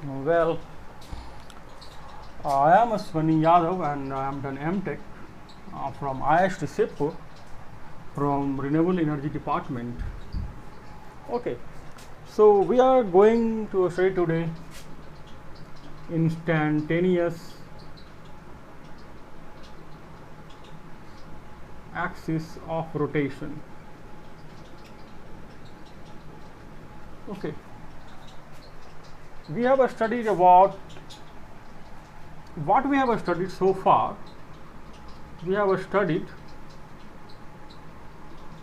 Well, I am Aswani Yadav and I am done MTech from IIT Sipur from Renewable Energy Department. Okay, so we are going to study today instantaneous axis of rotation. Okay, we have studied about what we have studied so far. We have studied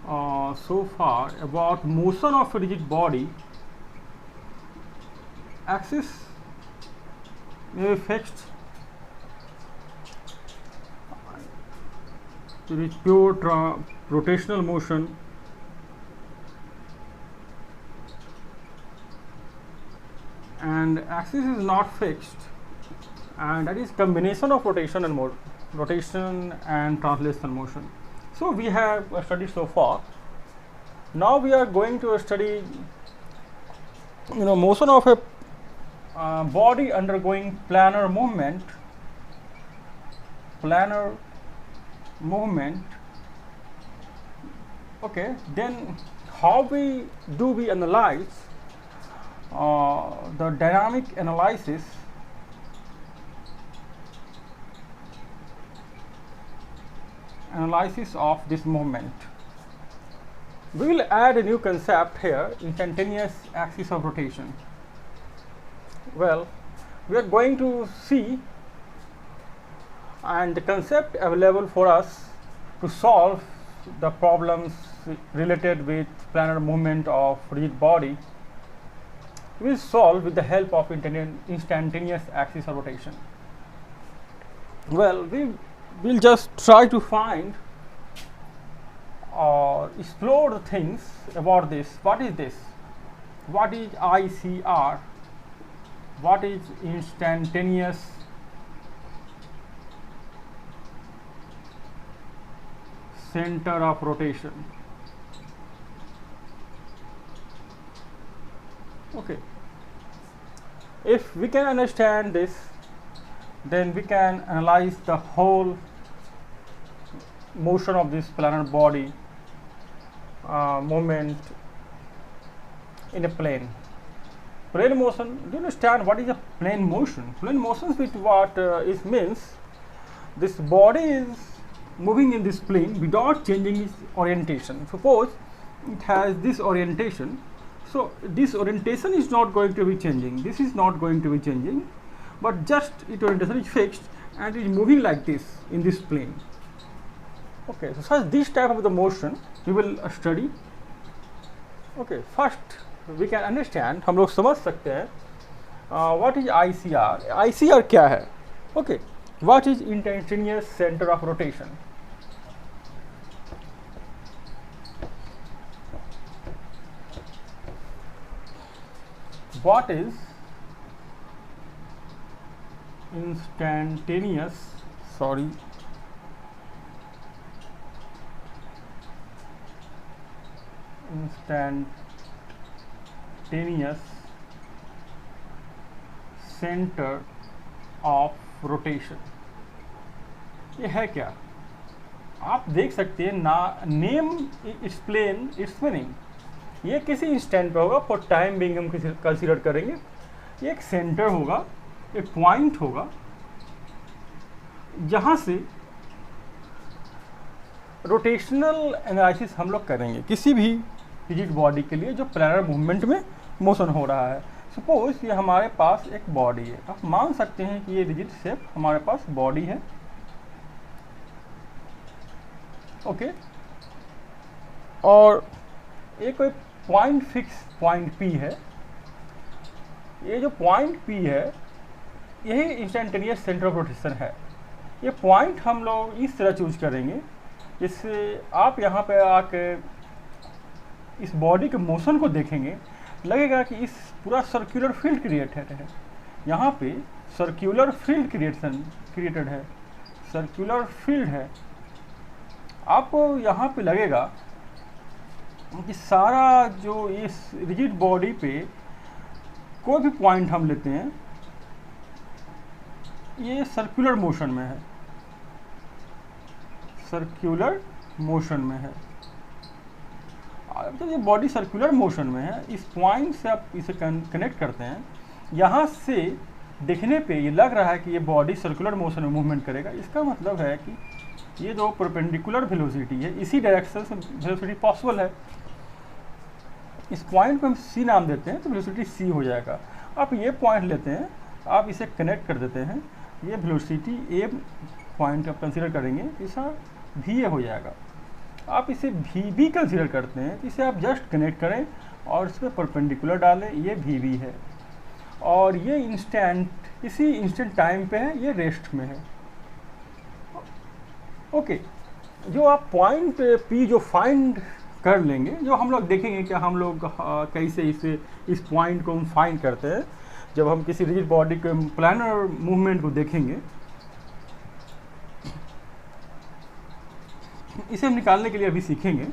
so far about motion of a rigid body. Axis may be fixed to reach pure rotational motion, and axis is not fixed, and that is combination of rotation and translational motion. So we have studied so far. Now we are going to study motion of a body undergoing planar movement. Okay, then how we analyze the dynamic analysis of this movement. We will add a new concept here, instantaneous axis of rotation. Well, we are going to see, and the concept available for us to solve the problems related with planar movement of rigid body, we will solve with the help of instantaneous axis of rotation. Well, we will just try to find or explore the things about this. What is this? What is ICR? What is instantaneous center of rotation? Okay, if we can understand this, then we can analyze the whole motion of this planar body movement in a plane. Plane motion, do you understand what is a plane motion? Plane motion is what it means this body is moving in this plane without changing its orientation. Suppose it has this orientation, so this orientation is not going to be changing, this is not going to be changing, but just its orientation is fixed and it is moving like this in this plane. Okay, so such this type of the motion we will study. Okay, first we can understand, हम लोग समझ सकते हैं what is ICR. ICR क्या है? Okay, what is instantaneous center of rotation? What is instantaneous center of rotation? ये है क्या? आप देख सकते हैं ना, नेम एक्सप्लेन इट्स मीनिंग. ये किसी इंस्टेंट पे होगा, फॉर टाइम बिंग हम कंसीडर करेंगे. ये एक सेंटर होगा, एक पॉइंट होगा जहाँ से रोटेशनल एनालिसिस हम लोग करेंगे किसी भी रिजिड बॉडी के लिए जो प्लानर मूवमेंट में मोशन हो रहा है. सपोज ये हमारे पास एक बॉडी है, आप मान सकते हैं कि ये रिजिड शेप हमारे पास बॉडी है. ओके, और ये कोई पॉइंट फिक्स पॉइंट पी है. ये जो पॉइंट पी है यही इंस्टेंटेनियस सेंटर ऑफ रोटेशन है. ये पॉइंट हम लोग इस तरह चूज करेंगे जिससे आप यहाँ पे आके इस बॉडी के मोशन को देखेंगे, लगेगा कि इस पूरा सर्कुलर फील्ड क्रिएटेड है. यहाँ पे सर्कुलर फील्ड क्रिएटेड है, सर्कुलर फील्ड है. आपको यहाँ पे लगेगा कि सारा जो इस रिजिड बॉडी पे कोई भी पॉइंट हम लेते हैं ये सर्कुलर मोशन में है, सर्कुलर मोशन में है। तो ये बॉडी सर्कुलर मोशन में है, इस पॉइंट से आप इसे कनेक्ट करते हैं, यहाँ से देखने पे ये लग रहा है कि ये बॉडी सर्कुलर मोशन में मूवमेंट करेगा। इसका मतलब है कि ये जो परपेंडिकुलर वेलोसिटी है, इसी डायरेक्शन से वेलोसिटी पॉसिबल है। इस पॉइंट को हम सी नाम देते हैं, तो वेलोसिटी सी हो जाएगा। आप ये पॉइंट लेते हैं, आप इसे कनेक्ट कर देते हैं, ये वेलोसिटी ए पॉइंट आप कंसीडर करेंगे, इसका भी ए हो जाएगा। आप इसे भी बी कंसीडर करते हैं, इसे आप जस्ट कनेक्ट करें और इस पर परपेंडिकुलर डालें, ये भी बी है। और ये इंस्टेंट, इसी इंस्टेंट टाइम पे है, ये रेस्ट में है। ओके, जो आप पॉइंट पी जो फाइंड कर लेंगे, जो हम लोग देखेंगे कि हम लोग कैसे इस पॉइंट को हम फाइंड करते हैं जब हम किसी रिजिड बॉडी के प्लानर मूवमेंट को देखेंगे। इसे हम निकालने के लिए अभी सीखेंगे,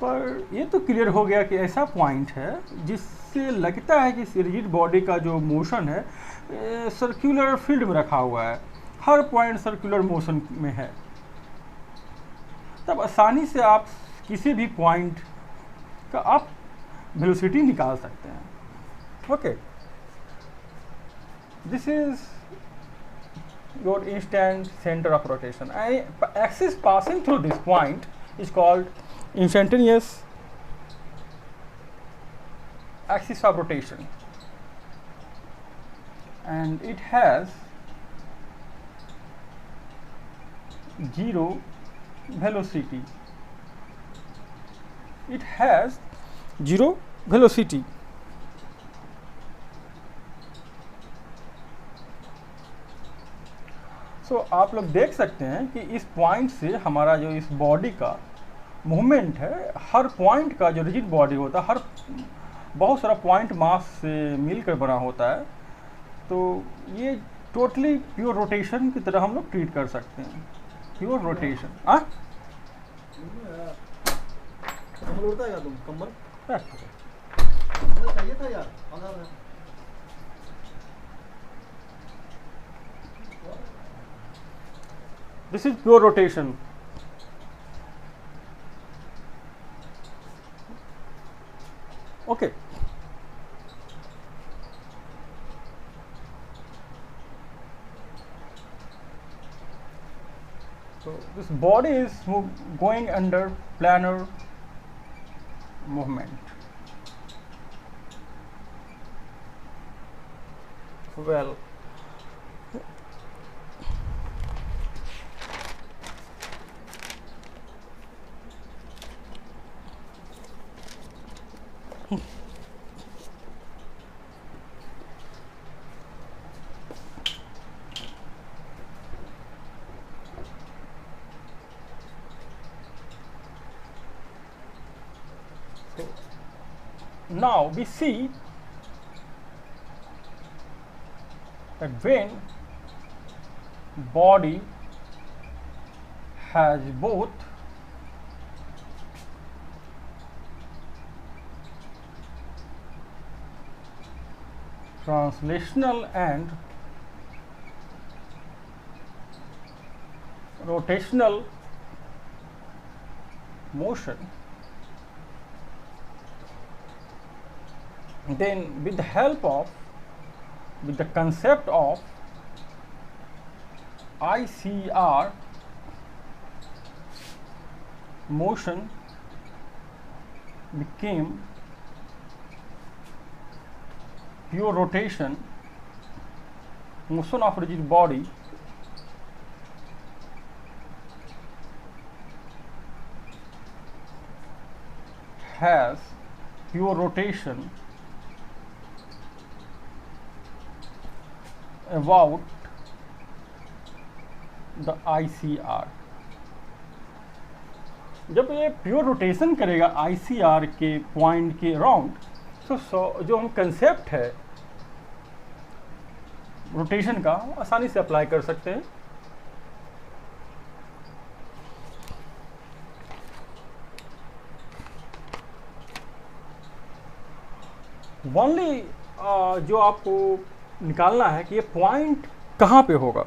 पर ये तो क्लियर हो गया कि ऐसा पॉइंट है जिससे लगता है कि इस रिजिड बॉडी का जो मोशन है सर्कुलर फील्ड में रखा हुआ है, हर पॉइंट सर्कुलर मोशन में है। तब आसानी से आप किसी भी पॉइंट का आप वेलोसिटी निकाल सकते हैं। Okay, this is your instant center of rotation. Axis passing through this point is called instantaneous axis of rotation, and it has zero velocity. It has zero velocity. सो आप लोग देख सकते हैं कि इस पॉइंट से हमारा जो इस बॉडी का मूवमेंट है, हर पॉइंट का जो रिजिड बॉडी होता है, हर बहुत सारा पॉइंट मास से मिलकर बना होता है, तो ये टोटली प्योर रोटेशन की तरह हम लोग ट्रीट कर सकते हैं। Pure rotation. कंबल उड़ता है क्या तुम? कंबल चाहिए था यार। This is pure rotation. Okay. So this body is going under planar movement. Well, now we see that when body has both translational and rotational motion, then with the help of, with the concept of ICR motion became pure rotation, motion of rigid body has pure rotation about the ICR. जब ये pure rotation करेगा ICR के point के around, तो जो हम concept है rotation का आसानी से अप्लाई कर सकते हैं। ओनली जो आपको निकालना है कि ये पॉइंट कहाँ पे होगा,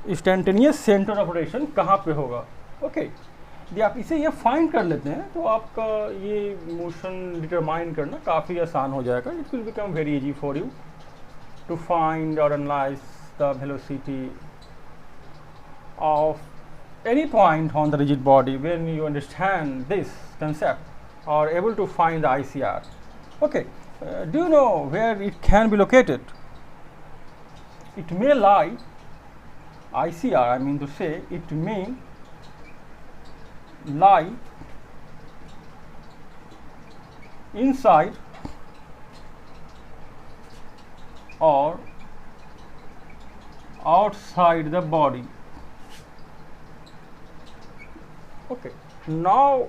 इंस्टेंटेनियस सेंटर ऑफ रोटेशन कहाँ पे होगा। ओके, यदि आप इसे ये फाइंड कर लेते हैं तो आपका ये मोशन डिटरमाइन करना काफ़ी आसान हो जाएगा। It will become very easy for you to find और analyse the velocity of any point on the rigid body when you understand this concept or able to find the ICR. Okay, do you know where it can be located? It may lie, ICR I mean to say, it may lie inside or outside the body. Okay, now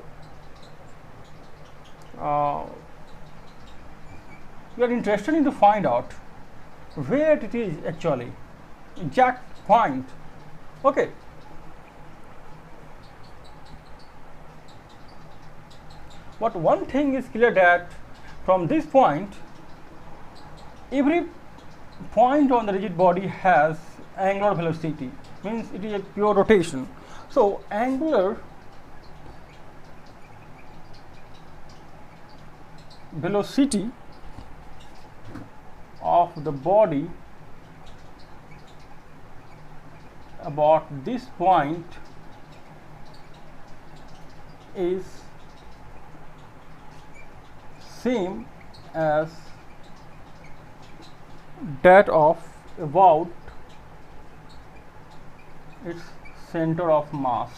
we are interested in to find out where it is actually, exact point. Okay, but one thing is clear, that from this point, every point on the rigid body has angular velocity, means it is a pure rotation. So angular velocity of the body about this point is same as that of about its center of mass.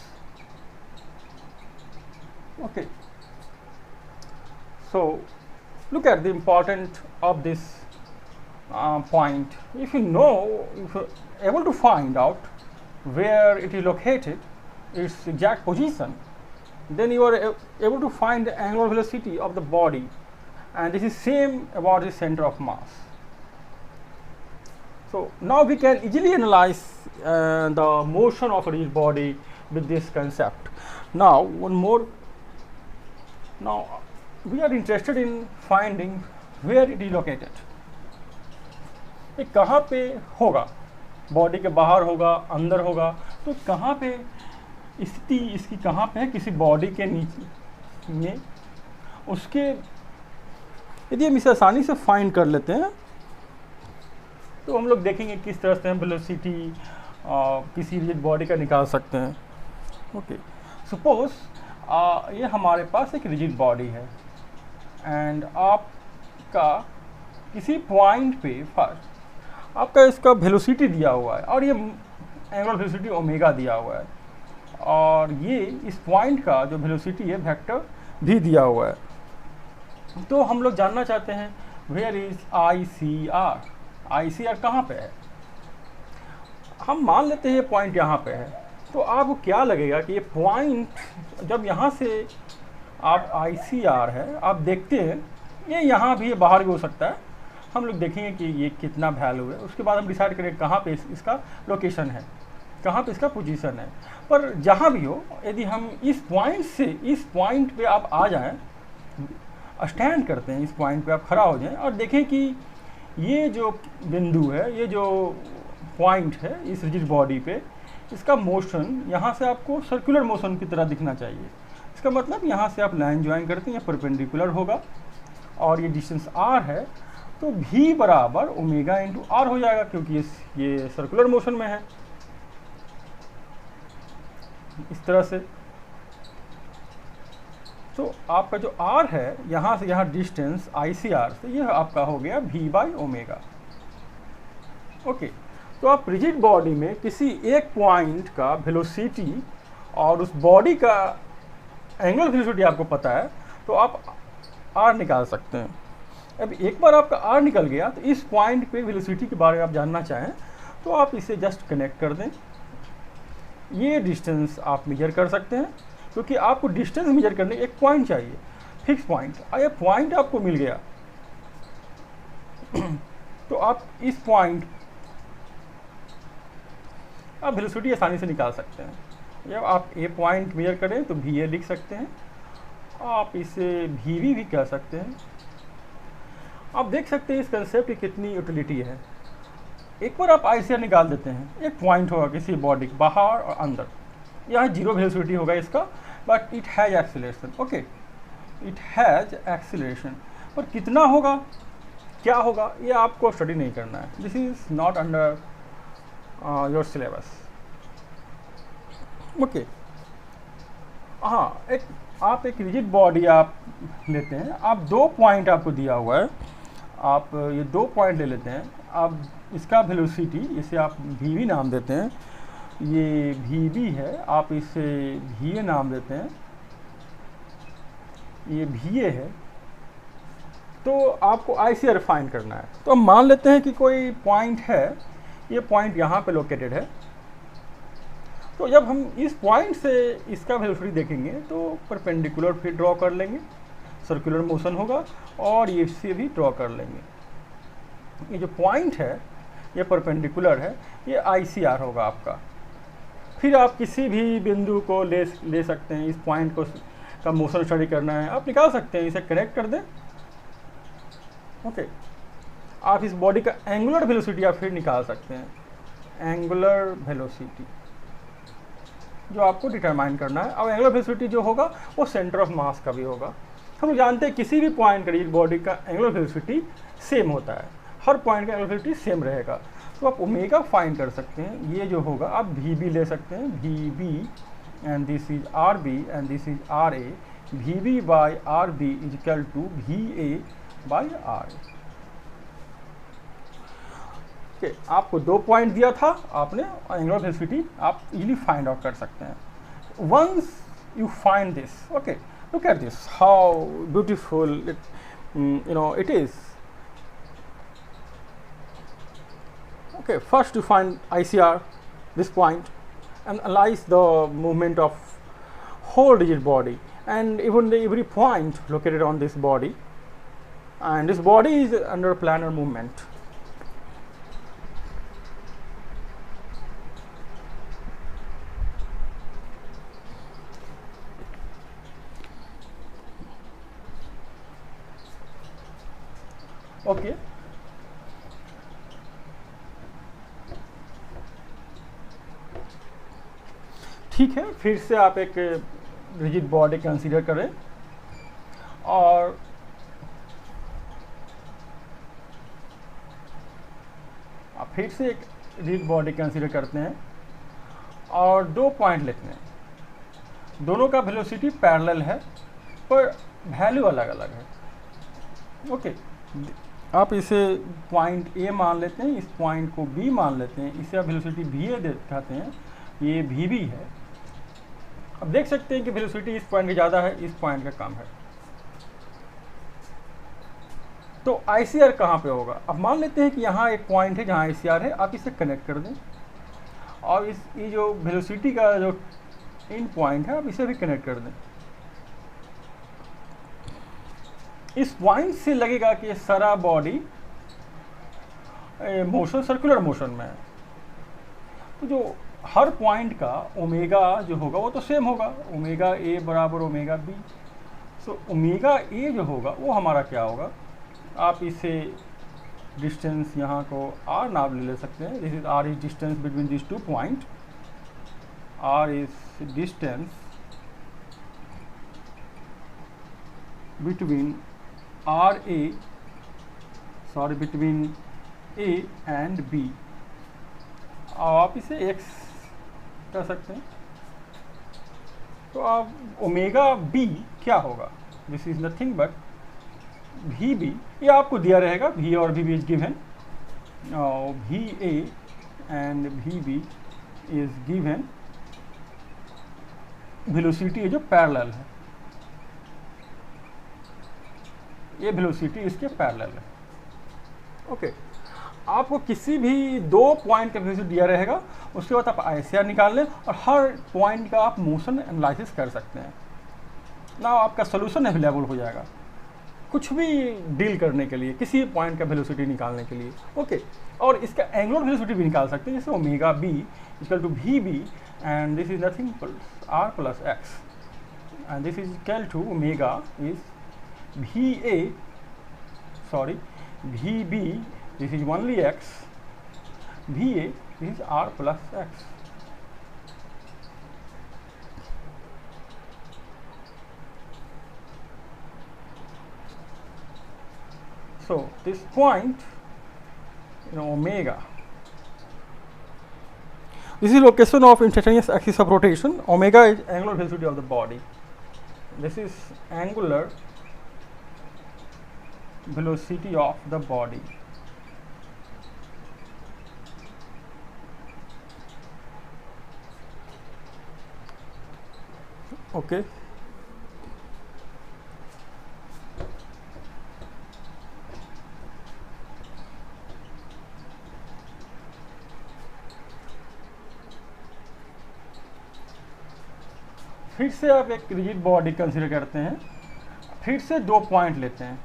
Okay, so look at the importance of this point. If you know, if you are able to find out where it is located, its exact position, then you are able to find the angular velocity of the body, and this is same about the center of mass. So now we can easily analyze the motion of a rigid body with this concept. Now one more, now we are interested in finding where it is located. ये कहाँ पे होगा, body के बाहर होगा, अंदर होगा, तो कहाँ पे स्थिति इसकी कहाँ पे है किसी बॉडी के नीचे में, उसके यदि हम इसे आसानी से फाइंड कर लेते हैं तो हम लोग देखेंगे किस तरह से हम वेलोसिटी किसी रिजिड बॉडी का निकाल सकते हैं। ओके, सपोज ये हमारे पास एक रिजिड बॉडी है एंड आपका किसी पॉइंट पे फर्स्ट आपका इसका वेलोसिटी दिया हुआ है और ये एंगुलर वेलोसिटी ओमेगा दिया हुआ है, और ये इस पॉइंट का जो वेलोसिटी है वेक्टर भी दिया हुआ है। तो हम लोग जानना चाहते हैं वेयर इज ICR, ICR कहाँ पे है। हम मान लेते हैं ये पॉइंट यहाँ पे है, तो आपको क्या लगेगा कि ये पॉइंट जब यहाँ से आप ICR है आप देखते हैं ये यहाँ भी, ये बाहर भी हो सकता है, हम लोग देखेंगे कि ये कितना वैल्यू है, उसके बाद हम डिसाइड करेंगे कहाँ पे इसका लोकेशन है, कहाँ पे इसका पोजीशन है। पर जहाँ भी हो, यदि हम इस पॉइंट से इस पॉइंट पे आप आ जाएं, स्टैंड करते हैं, इस पॉइंट पे आप खड़ा हो जाएं और देखें कि ये जो बिंदु है, ये जो पॉइंट है इस रिजिड बॉडी पे, इसका मोशन यहाँ से आपको सर्कुलर मोशन की तरह दिखना चाहिए। इसका मतलब यहाँ से आप लाइन ज्वाइन करते हैं, ये परपेंडिकुलर होगा और ये डिस्टेंस r है, तो v बराबर ओमेगा इंटू आर हो जाएगा, क्योंकि ये सर्कुलर मोशन में है। इस तरह से तो आपका जो r है यहाँ से यहाँ डिस्टेंस ICR से, यह आपका हो गया v बाई ओमेगा। ओके, तो आप रिजिड बॉडी में किसी एक पॉइंट का वेलोसिटी और उस बॉडी का एंगुलर वेलोसिटी आपको पता है, तो आप r निकाल सकते हैं। अब एक बार आपका r निकल गया तो इस पॉइंट पे वेलोसिटी के बारे में आप जानना चाहें तो आप इसे जस्ट कनेक्ट कर दें, ये डिस्टेंस आप मेजर कर सकते हैं, क्योंकि आपको डिस्टेंस मेजर करने एक पॉइंट चाहिए, फिक्स पॉइंट। ये पॉइंट आपको मिल गया तो आप इस पॉइंट आप वेलोसिटी आसानी से निकाल सकते हैं। जब आप ए पॉइंट मेजर करें तो VA लिख सकते हैं, आप इसे VB भी कह सकते हैं। आप देख सकते हैं इस कंसेप्ट की कितनी यूटिलिटी है। एक बार आप ICR निकाल देते हैं, एक पॉइंट होगा किसी बॉडी बाहर और अंदर, यहाँ जीरो वेलोसिटी होगा इसका, but it has acceleration. Okay, it has acceleration, पर कितना होगा, क्या होगा, ये आपको स्टडी नहीं करना है। This is not under your syllabus. Okay, हाँ, आप एक रिजिड बॉडी आप लेते हैं, आप 2 पॉइंट आपको दिया हुआ है, आप ये 2 पॉइंट ले लेते हैं, आप इसका वेलोसिटी, इसे आप VV नाम देते हैं, ये VB है, आप इसे VA नाम देते हैं, ये VA है। तो आपको ICR फाइंड करना है। तो हम मान लेते हैं कि कोई पॉइंट है, ये पॉइंट यहाँ पे लोकेटेड है। तो जब हम इस पॉइंट से इसका वेलोसिटी देखेंगे तो परपेंडिकुलर फिर ड्रॉ कर लेंगे, सर्कुलर मोशन होगा, और ये से भी ड्रॉ कर लेंगे। ये जो पॉइंट है ये परपेंडिकुलर है, ये ICR होगा आपका। फिर आप किसी भी बिंदु को ले सकते हैं, इस पॉइंट को का मोशन स्टडी करना है, आप निकाल सकते हैं, इसे कनेक्ट कर दें। ओके, आप इस बॉडी का एंगुलर वेलोसिटी आप फिर निकाल सकते हैं, एंगुलर वेलोसिटी जो आपको डिटरमाइन करना है। और एंगुलर वेलोसिटी जो होगा वो सेंटर ऑफ मास का भी होगा। हम जानते हैं किसी भी पॉइंट का बॉडी का एंगुलर वेलोसिटी सेम होता है, हर पॉइंट का एंगुलर वेलोसिटी सेम रहेगा। तो आप ओमेगा फाइंड कर सकते हैं, ये जो होगा आप VB ले सकते हैं, VB and this is RB and this is RA, VB by RB is equal to VA by RA। Okay, आपको 2 पॉइंट दिया था, आपने एंगुलर वेलोसिटी आप इजीली फाइंड आउट कर सकते हैं। Once you find this, okay, look at this, how beautiful it is. Okay, first you find ICR, this point, and analyze the movement of whole rigid body, and even every point located on this body, and this body is under planar movement. Okay, ठीक है, फिर से आप एक rigid body consider करें, और आप फिर से एक रिजिड बॉडी कंसीडर करते हैं और 2 पॉइंट लेते हैं। दोनों का वेलोसिटी पैरेलल है पर वैल्यू अलग अलग है। ओके, आप इसे पॉइंट A मान लेते हैं, इस पॉइंट को B मान लेते हैं, इसे आप वेलोसिटी VA दिखाते हैं, ये VB है। अब देख सकते हैं कि वेलोसिटी इस पॉइंट का ज़्यादा है, इस पॉइंट का कम है। तो ICR कहाँ पे होगा? अब मान लेते हैं कि यहाँ एक पॉइंट है जहाँ ICR है, आप इसे कनेक्ट कर दें, और ये जो वेलोसिटी का जो इन पॉइंट है आप इसे भी कनेक्ट कर दें। इस पॉइंट से लगेगा कि ये सारा बॉडी मोशन सर्कुलर मोशन में है। तो जो हर पॉइंट का ओमेगा जो होगा वो तो सेम होगा, ओमेगा A बराबर omega B। So omega A जो होगा वो हमारा क्या होगा, आप इसे डिस्टेंस यहाँ को R नाम ले सकते हैं। This is R is distance between this 2 point, R is distance between between A and B। आप इसे x कर सकते हैं। तो आप ओमेगा B क्या होगा, this is nothing but VB, ये आपको दिया रहेगा, V और VB is given, VA and VB is given, velocity जो पैरेलल है, ये वेलोसिटी इसके पैरेलल है। ओके, आपको किसी भी 2 पॉइंट का वेलोसिटी दिया रहेगा, उसके बाद आप ICR निकाल लें और हर पॉइंट का आप मोशन एनालिसिस कर सकते हैं ना, आपका सोल्यूशन अवेलेबल हो जाएगा कुछ भी डील करने के लिए, किसी पॉइंट का वेलोसिटी निकालने के लिए। ओके, और इसका एंगुलर वेलोसिटी भी निकाल सकते हैं, जैसे omega B equal to VB and this is nothing R plus x and this is equal to omega is VB, this is only x VA is R plus X. So this point, omega, this is location of instantaneous axis of rotation. Omega is angular velocity of the body. This is angular velocity of the body. Okay. फिर से आप एक rigid body consider करते हैं, फिर से दो point लेते हैं.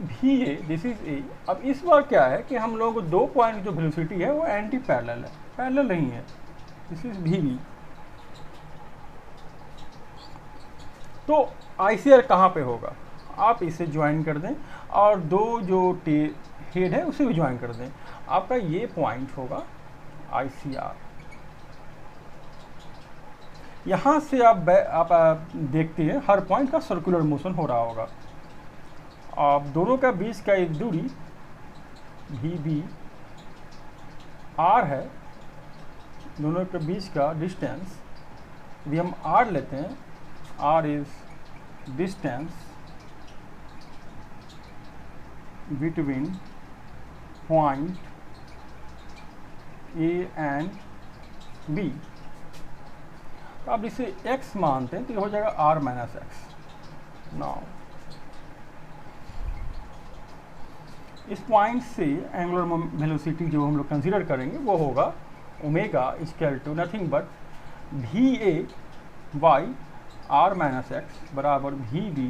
भी ए, दिस इज ए. अब इस बार क्या है कि हम लोगों को दो पॉइंट जो वेलोसिटी है वो एंटी पैरेलल है, पैरेलल नहीं है. दिस इज भी बी. तो आईसीआर कहाँ पे होगा? आप इसे ज्वाइन कर दें और दो जो हेड है उसे भी ज्वाइन कर दें. आपका ये पॉइंट होगा आईसीआर. यहाँ से आप देखते हैं हर पॉइंट का सर्कुलर मोशन हो रहा होगा. आप दोनों का बीच का एक दूरी भी बी आर है, दोनों के बीच का डिस्टेंस भी हम आर लेते हैं. R is distance between point A and B. तो आप इसे x मानते हैं तो ये हो जाएगा r माइनस एक्स. नाउ इस पॉइंट से एंगुलर वेलोसिटी जो हम लोग कंसीडर करेंगे वो होगा omega equal to nothing but V A by R minus x बराबर V B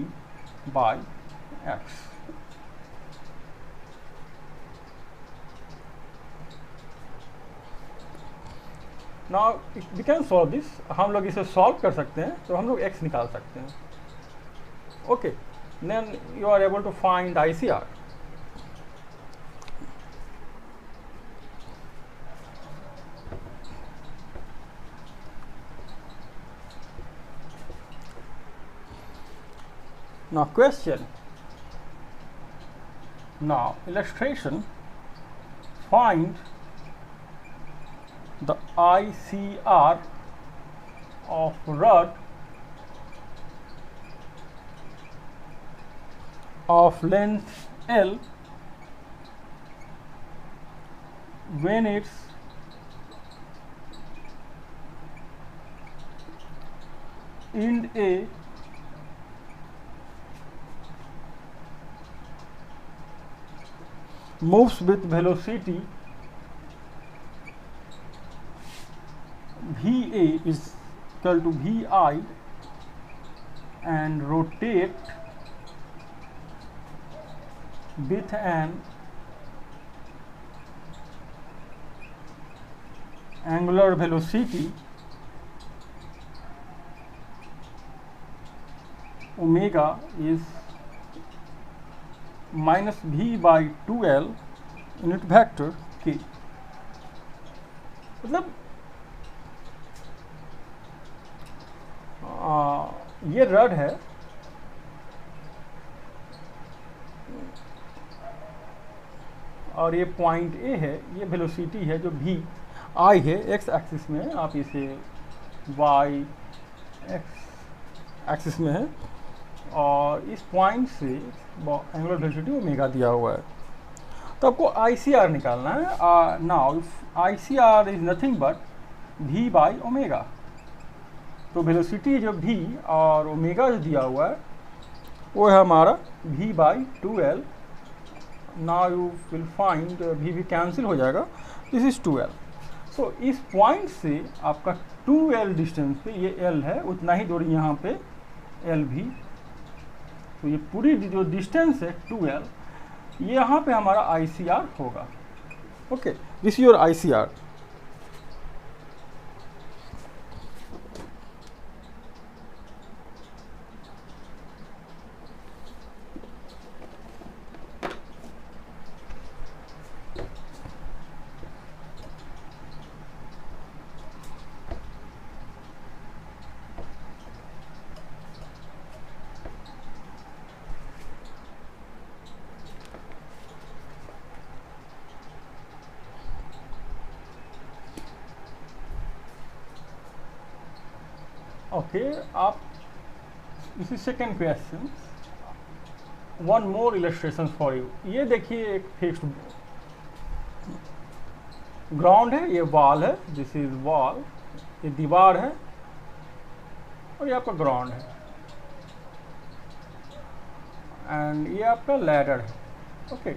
by x. Now we can solve this. हम लोग इसे सॉल्व कर सकते हैं तो हम लोग x निकाल सकते हैं. Okay, then you are able to find ICR. Now question. Now illustration. Find the ICR of rod of length L when its end A moves with velocity VA is equal to VI and rotate with an angular velocity omega is minus v by 2l unit vector k. मतलब ये rod है, और ये point A है, ये velocity है जो भी आई है एक्स एक्सिस में है, आप इसे वाई एक्स एक्सिस में है, और इस पॉइंट से एंगुलर वेलोसिटी ओमेगा दिया हुआ है. तो आपको ICR निकालना है. Now ICR is nothing but v by omega. तो वेलोसिटी जो v और ओमेगा जो दिया हुआ है वो है हमारा v by 2l. Now you will find v cancel हो जाएगा, दिस इज 2l. सो इस पॉइंट से आपका 2l डिस्टेंस पे, ये l है, उतना ही दूरी यहाँ पे l भी. तो ये पूरी जो डिस्टेंस है 2l, ये यहाँ पे हमारा ICR होगा. Okay, this is your ICR. Okay, आप this is second question, one more illustration for you. ये देखिए एक फिक्स्ड ग्राउंड है, ये वॉल है, दिस इज वॉल, ये दीवार है और ये आपका ग्राउंड है, एंड ये आपका लैडर है। ओके,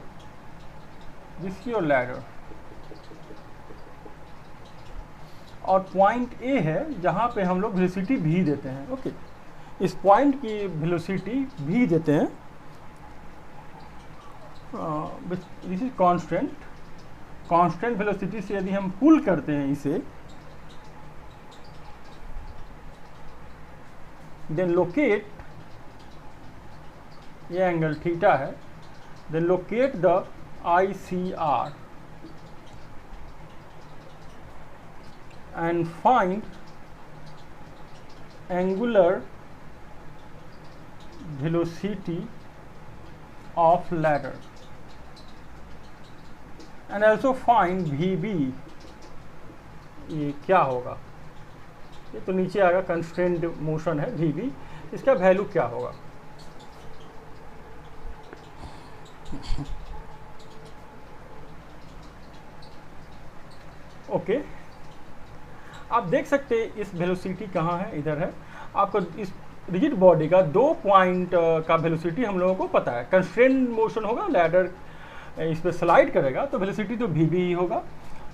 दिस योर लैडर, और पॉइंट ए है जहाँ पे हम लोग वेलोसिटी भी देते हैं। ओके, इस पॉइंट की वेलोसिटी भी देते हैं, this is constant. Constant velocity से यदि हम पुल करते हैं इसे, देन लोकेट, ये एंगल थीटा है, then locate the ICR and find angular velocity of ladder and also find VB। ये क्या होगा, ये तो नीचे आएगा, कंस्ट्रेंट मोशन है VB, इसका वैल्यू क्या होगा। ओके, आप देख सकते हैं इस वेलोसिटी कहाँ है, इधर है। आपको इस रिजिड बॉडी का 2 पॉइंट का वेलोसिटी हम लोगों को पता है। कंस्ट्रेंट मोशन होगा, लैडर इस पर स्लाइड करेगा तो वेलोसिटी तो VB ही होगा,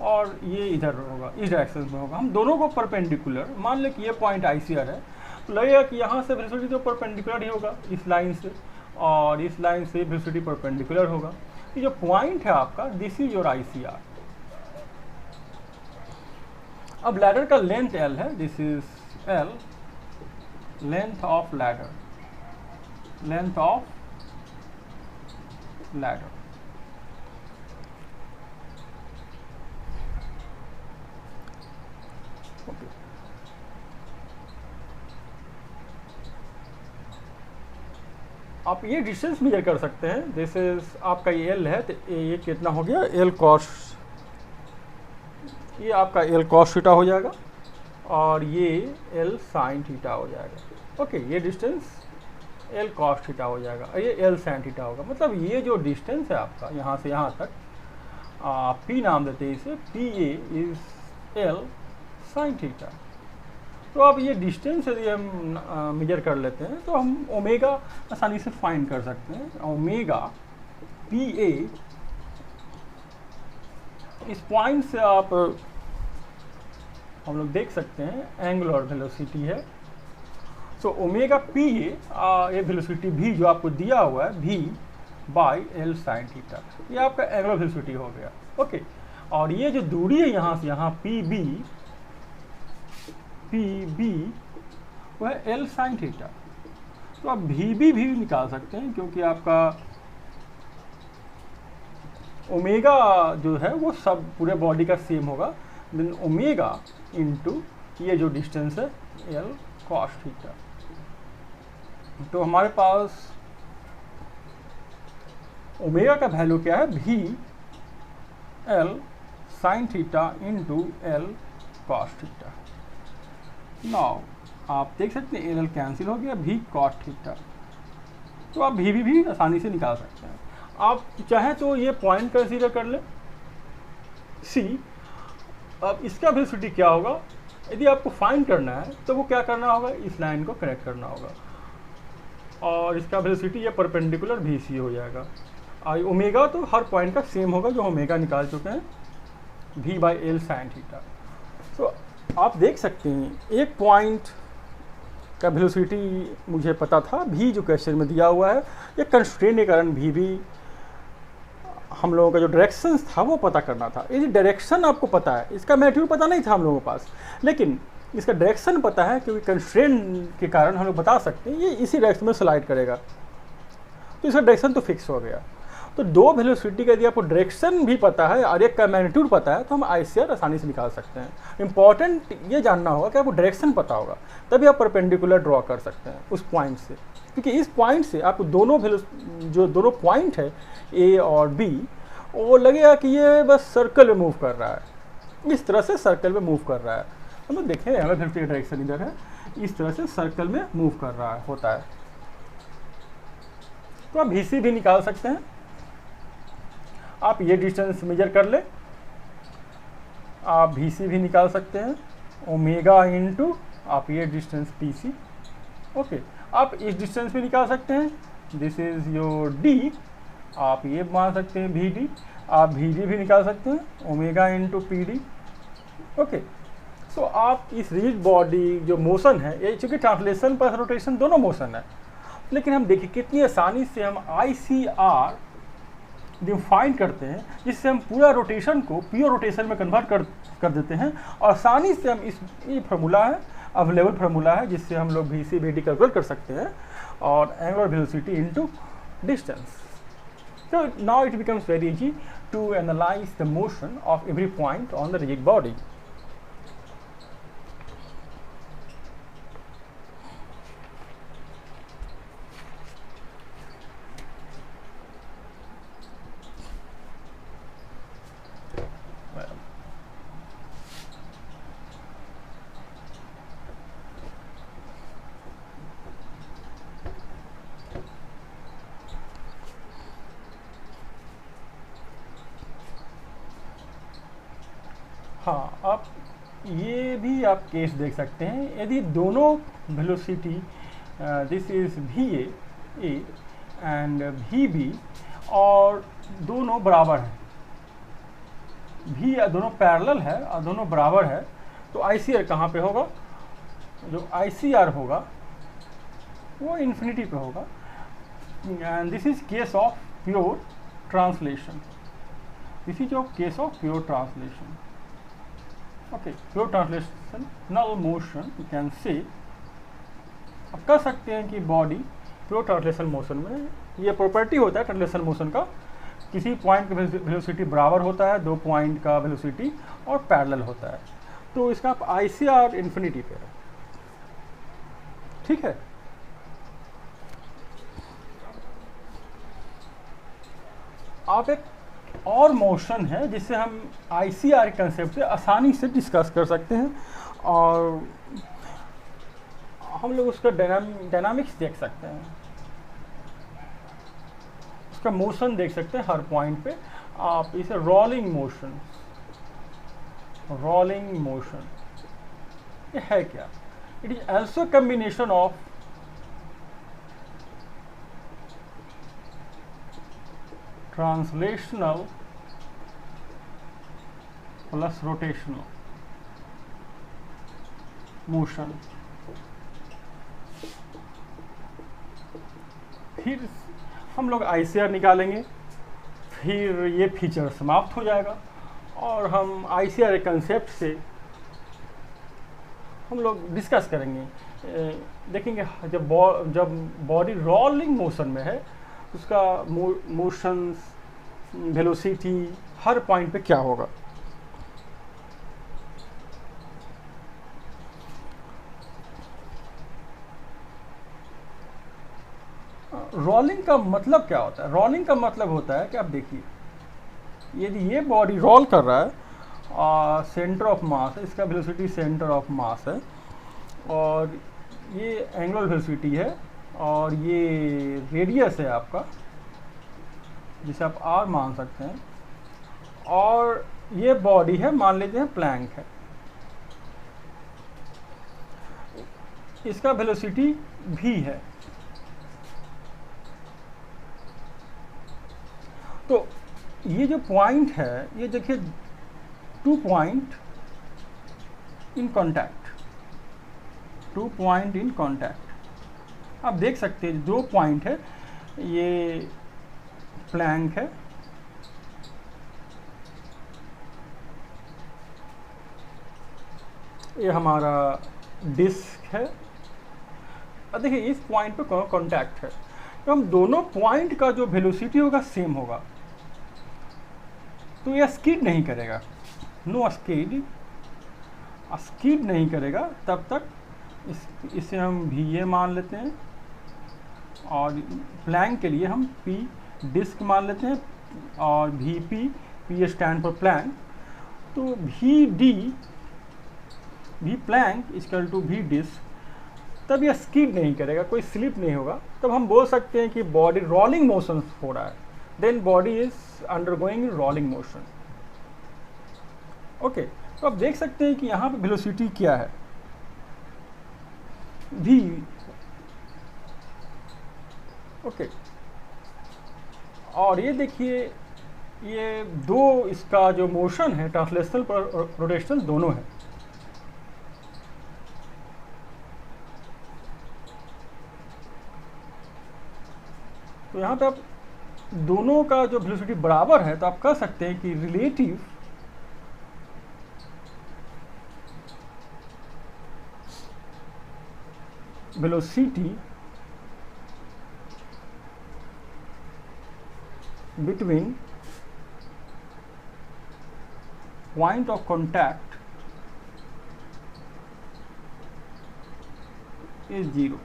और ये इधर होगा, इस डायरेक्शन में होगा। हम दोनों को परपेंडिकुलर मान लें कि ये पॉइंट ICR है, तो लगेगा कि यहाँ से वेलोसिटी तो परपेंडिकुलर ही होगा इस लाइन से, और इस लाइन से वेलोसिटी परपेंडिकुलर होगा। ये जो पॉइंट है आपका, दिस इज योर ICR। अब लैडर का लेंथ L है, this is L, length of ladder, length of ladder. Okay, आप ये डिस्टेंस मेजर कर सकते हैं। दिस इज आपका ये L है, तो ये कितना हो गया, L cos, ये आपका L cos थीटा हो जाएगा, और ये L sin थीटा हो जाएगा। ओके, ये डिस्टेंस L cos थीटा हो जाएगा, और ये L sin थीटा होगा। मतलब ये जो डिस्टेंस है आपका यहाँ से यहाँ तक, P नाम देते हैं इसे, PA is L sin theta. तो अब ये डिस्टेंस यदि हम मेजर कर लेते हैं तो हम ओमेगा आसानी से फाइंड कर सकते हैं। ओमेगा PA, इस पॉइंट से आप हम लोग देख सकते हैं एंगुलर वेलोसिटी है। सो ओमेगा PA, ये वेलोसिटी भी जो आपको दिया हुआ है V by L sin theta, ये आपका एंगुलर वेलोसिटी हो गया। ओके, और ये जो दूरी है यहाँ से यहाँ PB वो है L sin थीटा। तो आप VB भी निकाल सकते हैं, क्योंकि आपका ओमेगा जो है वो सब पूरे बॉडी का सेम होगा। देन ओमेगा इंटू ये जो डिस्टेंस है L cos थीटा। तो हमारे पास ओमेगा का वैल्यू क्या है, V L sin theta into L cos theta. Now आप देख सकते हैं L कैंसिल हो गया, V cos थीटा। तो आप VB भी आसानी से निकाल सकते हैं। आप चाहें तो ये पॉइंट कंसीडर कर लें C। अब इसका वेलोसिटी क्या होगा, यदि आपको फाइंड करना है तो वो क्या करना होगा, इस लाइन को कनेक्ट करना होगा, और इसका वेलोसिटी ये परपेंडिकुलर VC हो जाएगा। और ओमेगा तो हर पॉइंट का सेम होगा, जो ओमेगा निकाल चुके हैं, V by L sin theta. तो आप देख सकते हैं एक पॉइंट का वेलोसिटी मुझे पता था, V जो क्वेश्चन में दिया हुआ है, ये कंस्ट्रेंट के कारण VB, हम लोगों का जो डायरेक्शन था वो पता करना था। ये डायरेक्शन आपको पता है, इसका मैग्नीट्यूड पता नहीं था हम लोगों के पास, लेकिन इसका डायरेक्शन पता है, क्योंकि कंस्ट्रेंट के कारण हम लोग बता सकते हैं ये इसी डायरेक्शन में स्लाइड करेगा, तो इसका डायरेक्शन तो फिक्स हो गया। तो दो वेलोसिटी का यदि आपको डायरेक्शन भी पता है और एक का मैग्नीट्यूड पता है, तो हम ICR आसानी से निकाल सकते हैं। इंपॉर्टेंट ये जानना होगा कि आपको डायरेक्शन पता होगा, तभी आप परपेंडिकुलर ड्रॉ कर सकते हैं उस पॉइंट से, क्योंकि इस पॉइंट से आपको जो दोनों पॉइंट है A और B, वो लगेगा कि ये बस सर्कल में मूव कर रहा है, इस तरह से सर्कल में मूव कर रहा है। हम लोग देखें, हमें फिर डायरेक्शन इधर है, इस तरह से सर्कल में मूव कर रहा होता है। तो आप VC भी निकाल सकते हैं। आप ये डिस्टेंस मेजर कर ले, आप VC भी निकाल सकते हैं, ओमेगा इंटू आप ये डिस्टेंस PC। ओके, आप इस डिस्टेंस भी निकाल सकते हैं, दिस इज योर D, आप ये मान सकते हैं VD, आप VD भी निकाल सकते हैं, ओमेगा इंटू PD। ओके, सो आप इस रिजिड बॉडी जो मोशन है, ये चूंकि ट्रांसलेशन प्लस रोटेशन दोनों मोशन है, लेकिन हम देखिए कितनी आसानी से हम ICR डिफाइन करते हैं, जिससे हम पूरा रोटेशन को प्योर रोटेशन में कन्वर्ट कर देते हैं। और आसानी से हम इस ये फार्मूला है, अवेलेबल फार्मूला है, जिससे हम लोग VC VD कैलकुलेट कर सकते हैं और angular velocity into distance. So now it becomes very easy to analyze the motion of every point on the rigid body. हाँ, आप ये भी आप केस देख सकते हैं, यदि दोनों velocity this is VA and VB और दोनों बराबर हैं, दोनों पैरेलल है और दोनों बराबर है, तो ICR कहाँ पे होगा? जो ICR होगा वो इन्फिनिटी पे होगा। And this is case of pure translation, this is your case of pure translation. Okay, pure translation null motion you can say, आप कह सकते हैं कि बॉडी प्योर ट्रांसलेशन मोशन में ये प्रॉपर्टी होता है ट्रांसलेशन मोशन का, किसी पॉइंट का वेलोसिटी बराबर होता है, दो पॉइंट का वेलोसिटी और पैरेलल होता है, तो इसका आप ICR इन्फिनिटी पे है। ठीक है, आप एक और मोशन है जिससे हम ICR कंसेप्ट से आसानी से डिस्कस कर सकते हैं और हम लोग उसका डायनामिक्स देख सकते हैं, उसका मोशन देख सकते हैं हर पॉइंट पे। आप इसे रोलिंग मोशन ये है क्या? It is also combination of translational plus rotational motion. फिर हम लोग ICR निकालेंगे, फिर ये फीचर समाप्त हो जाएगा और हम ICR कंसेप्ट से हम लोग डिस्कस करेंगे, देखेंगे जब बॉडी रोलिंग मोशन में है उसका मोशन वेलोसिटी हर पॉइंट पे क्या होगा। रोलिंग का मतलब क्या होता है? रोलिंग का मतलब होता है कि आप देखिए, यदि ये बॉडी रोल कर रहा है, सेंटर ऑफ मास है, इसका वेलोसिटी सेंटर ऑफ मास है और ये एंगुलर वेलोसिटी है और ये रेडियस है आपका, जिसे आप R मान सकते हैं, और ये बॉडी है, मान लेते हैं प्लैंक है, इसका वेलोसिटी V है। तो ये जो पॉइंट है, ये देखिए 2 पॉइंट इन कॉन्टैक्ट, आप देख सकते हैं 2 पॉइंट है, ये प्लैंक है, ये हमारा डिस्क है, और देखिए इस पॉइंट पे कॉन्टैक्ट है, तो हम दोनों पॉइंट का जो वेलोसिटी होगा सेम होगा, तो यह स्किड नहीं करेगा, नो स्किड नहीं करेगा तब तक। इसे हम VA मान लेते हैं और प्लैंक के लिए हम P डिस्क मान लेते हैं और VP, P stand for plank, तो V plank equal to V disc, तब यह स्किड नहीं करेगा, कोई स्लिप नहीं होगा, तब हम बोल सकते हैं कि बॉडी रोलिंग मोशन हो रहा है, then body is undergoing rolling motion. Okay, तो आप देख सकते हैं कि यहाँ पे वेलोसिटी क्या है, v। ओके, और ये देखिए ये दो इसका जो मोशन है ट्रांसलेशनल पर रोटेशनल दोनों है। तो यहाँ पे आप दोनों का जो वेलोसिटी बराबर है तो आप कह सकते हैं कि relative velocity between point of contact is 0।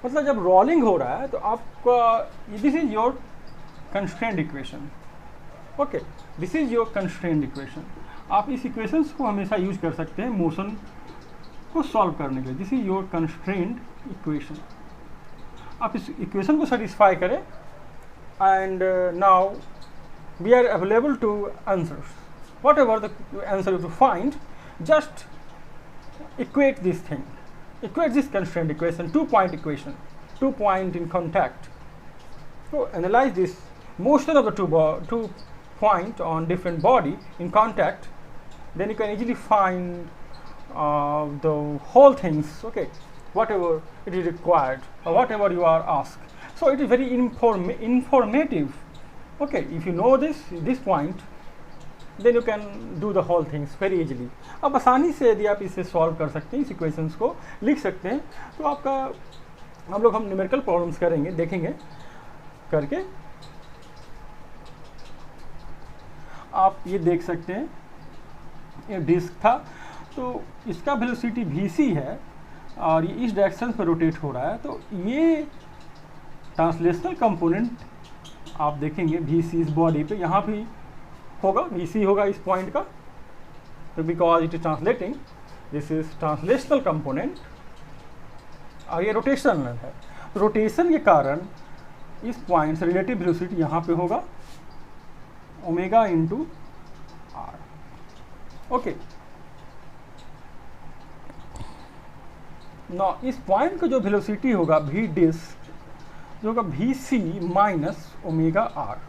मतलब जब रोलिंग हो रहा है तो आपका this is your constraint equation. Okay, this is your constraint equation. आप इस इक्वेशंस को हमेशा यूज कर सकते हैं मोशन को सॉल्व करने के लिए। This is your constraint equation. आप इस इक्वेशन को सेटिस्फाई करें and now we are available to answers. Whatever the answer to find, just equate this thing, equate this constraint equation, 2-point equation, 2 point in contact. So analyze this motion of the two point on different body in contact, then you can easily find the whole things, okay, whatever it is required or whatever you are asked. So it is very informative. Okay, if you know this point, then you can do the whole things very easily. अब आसानी से यदि आप इसे solve कर सकते हैं, इस इक्वेशंस को लिख सकते हैं, तो आपका हम न्यूमेरिकल प्रॉब्लम्स करेंगे, देखेंगे करके। आप ये देख सकते हैं ये डिस्क था, तो इसका वेलोसिटी vc है और ये इस डायरेक्शन पर रोटेट हो रहा है। तो ये ट्रांसलेशनल कंपोनेंट आप देखेंगे vc इस बॉडी पे यहाँ भी होगा, vc होगा इस पॉइंट का, तो because it is translating, this is translational component और ये रोटेशनल है। रोटेशन के कारण इस पॉइंट से रिलेटिव वेलोसिटी यहाँ पे होगा ओमेगा इंटू आर। ओके, ना इस पॉइंट का जो वेलोसिटी होगा v डिस्क जो होगा vc माइनस ओमेगा आर,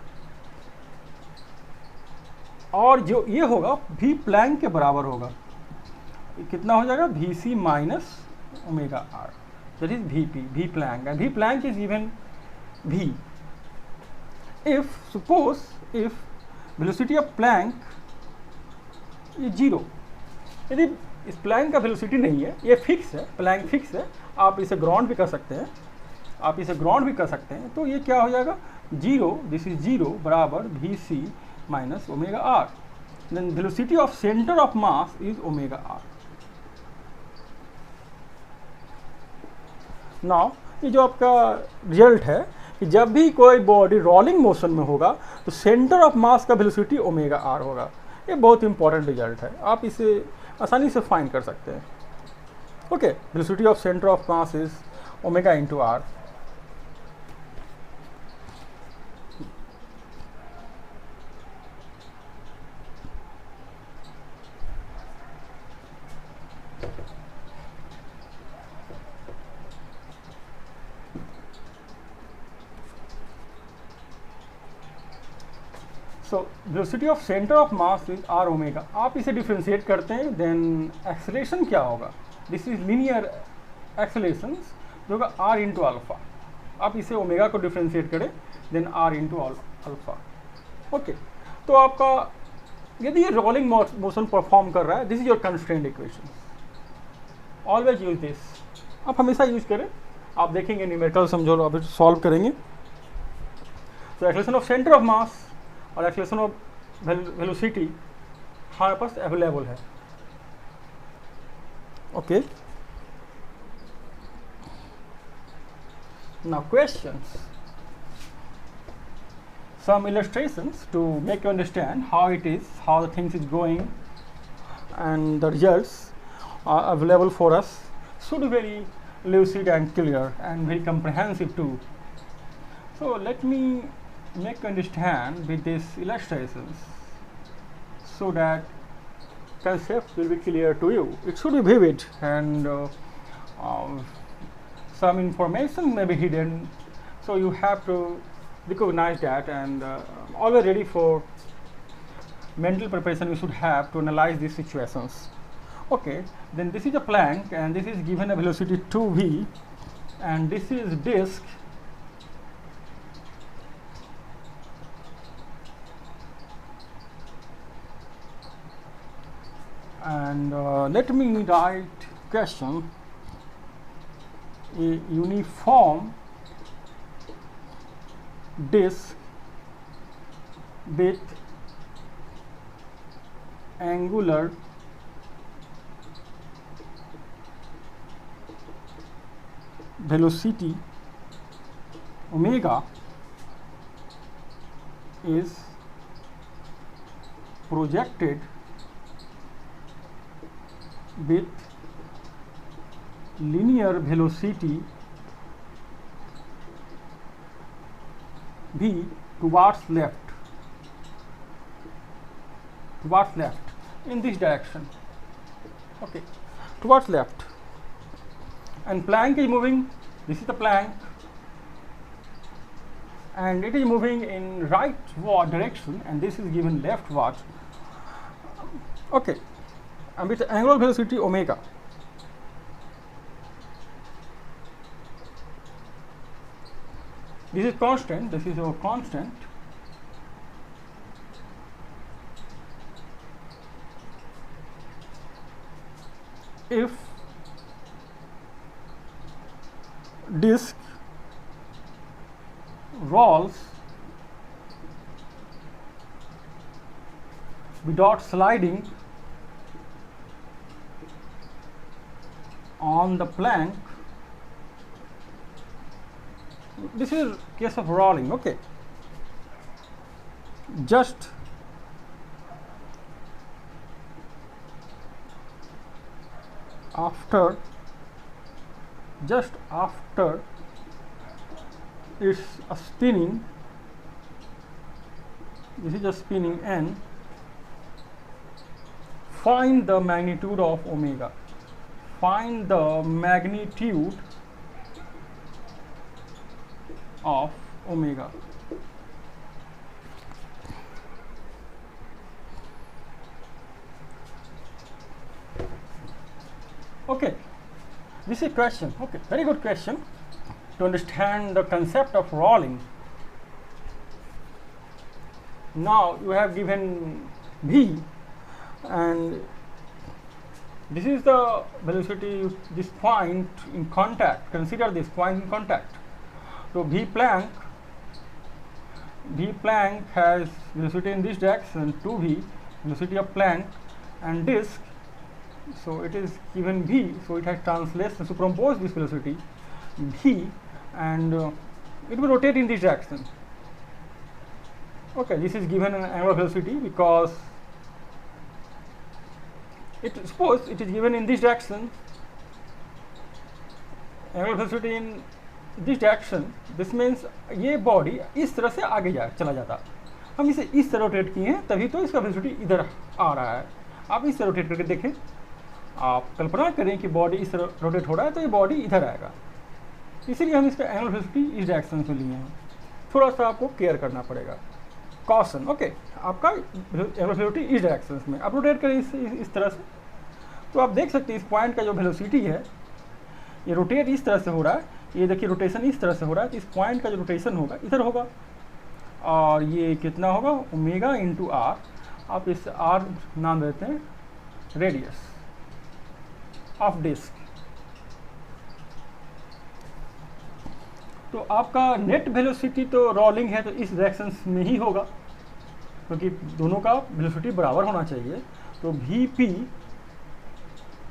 और जो ये होगा v प्लैंक के बराबर होगा। कितना हो जाएगा? vc minus omega R, that is vp, v plank, and v plank is even v। If suppose if velocity of plank ये 0, यदि इस प्लैंक का वेलोसिटी नहीं है, ये फिक्स है, प्लैंक फिक्स है, आप इसे ग्राउंड भी कर सकते हैं, आप इसे ग्राउंड भी कर सकते हैं, तो ये क्या हो जाएगा 0, दिस इज 0 बराबर vc minus omega R, then velocity of centre of mass is omega R. Now ये जो आपका रिजल्ट है कि जब भी कोई बॉडी रोलिंग मोशन में होगा तो सेंटर ऑफ मास का वेलोसिटी ओमेगा आर होगा। ये बहुत इंपॉर्टेंट रिजल्ट है, आप इसे आसानी से फाइंड कर सकते हैं। Okay, velocity of centre of mass is omega into R. So velocity of centre of mass is R omega. आप इसे डिफ्रेंशिएट करते हैं, देन एक्सेलरेशन क्या होगा? दिस इज लीनियर एक्सेलरेशन जो होगा आर इंटू अल्फा। आप इसे ओमेगा को डिफ्रेंशिएट करें, then R into alpha. Okay, तो आपका यदि ये रोलिंग मोशन परफॉर्म कर रहा है, this is your constraint equation. Always use this, आप हमेशा यूज करें। आप देखेंगे न्यूमेरिकल समझो, आप सॉल्व करेंगे तो एक्सेलरेशन ऑफ सेंटर ऑफ मास और एक्सेलरेशन ऑफ वेलोसिटी हमारे पास अवेलेबल है। Okay, now questions, some illustrations to make you understand how it is, how the things is going and the results available for us should be very lucid and clear and very comprehensive too. So let me make you understand with these illustrations so that concept will be clear to you. It should be vivid and some information may be hidden, so you have to recognize that and always ready for mental preparation you should have to analyze these situations. Okay, then this is a Planck and this is given a velocity 2v and this is disk and let me write question. A uniform disk with angular velocity omega is projected with linear velocity v towards left in this direction. Okay, towards left, and Planck is moving. This is the Planck and it is moving in rightward direction and this is given leftward. Okay, and with angular velocity omega. This is constant, this is our constant. If disk rolls without sliding on the Planck, this is case of rolling. Okay, just after it's a spinning, this is a spinning n, find the magnitude of omega. Find the magnitude of omega. Okay, this is a question. Okay, very good question to understand the concept of rolling. Now you have given v and this is the velocity, this point in contact. Consider this point in contact. So v Planck has velocity in this direction 2v, velocity of Planck, and disk, so it is given v, so it has translation, superimpose this velocity v and it will rotate in this direction. Okay, this is given an angular velocity because suppose it is given in this direction, angular velocity in this direction. This means ये body इस तरह से आगे चला जाता, हम इसे इस तरह रोटेट किए हैं तभी तो इसका वेलोसिटी इधर आ रहा है. आप इस तरह रोटेट करके देखें, आप कल्पना करें कि बॉडी इस तरह रोटेट हो रहा है तो ये बॉडी इधर आएगा, इसीलिए हम इसका एंगुलर वेलोसिटी इस डायरेक्शन में लिए हैं. थोड़ा सा आपको केयर करना पड़ेगा, कॉशन. ओके, आपका एंगुलर वेलोसिटी इस डायरेक्शन में, आप रोटेट करें इस तरह से, तो आप देख सकते हैं इस पॉइंट का जो वेलोसिटी है ये रोटेट इस तरह से हो रहा है. ये देखिए रोटेशन इस तरह से हो रहा है, तो इस पॉइंट का जो रोटेशन होगा इधर होगा और ये कितना होगा ओमेगा इंटू आर. आप इस आर नाम देते हैं रेडियस ऑफ डिस्क. तो आपका नेट वेलोसिटी तो रोलिंग है तो इस डायरेक्शन में ही होगा क्योंकि दोनों का वेलोसिटी बराबर होना चाहिए. तो V P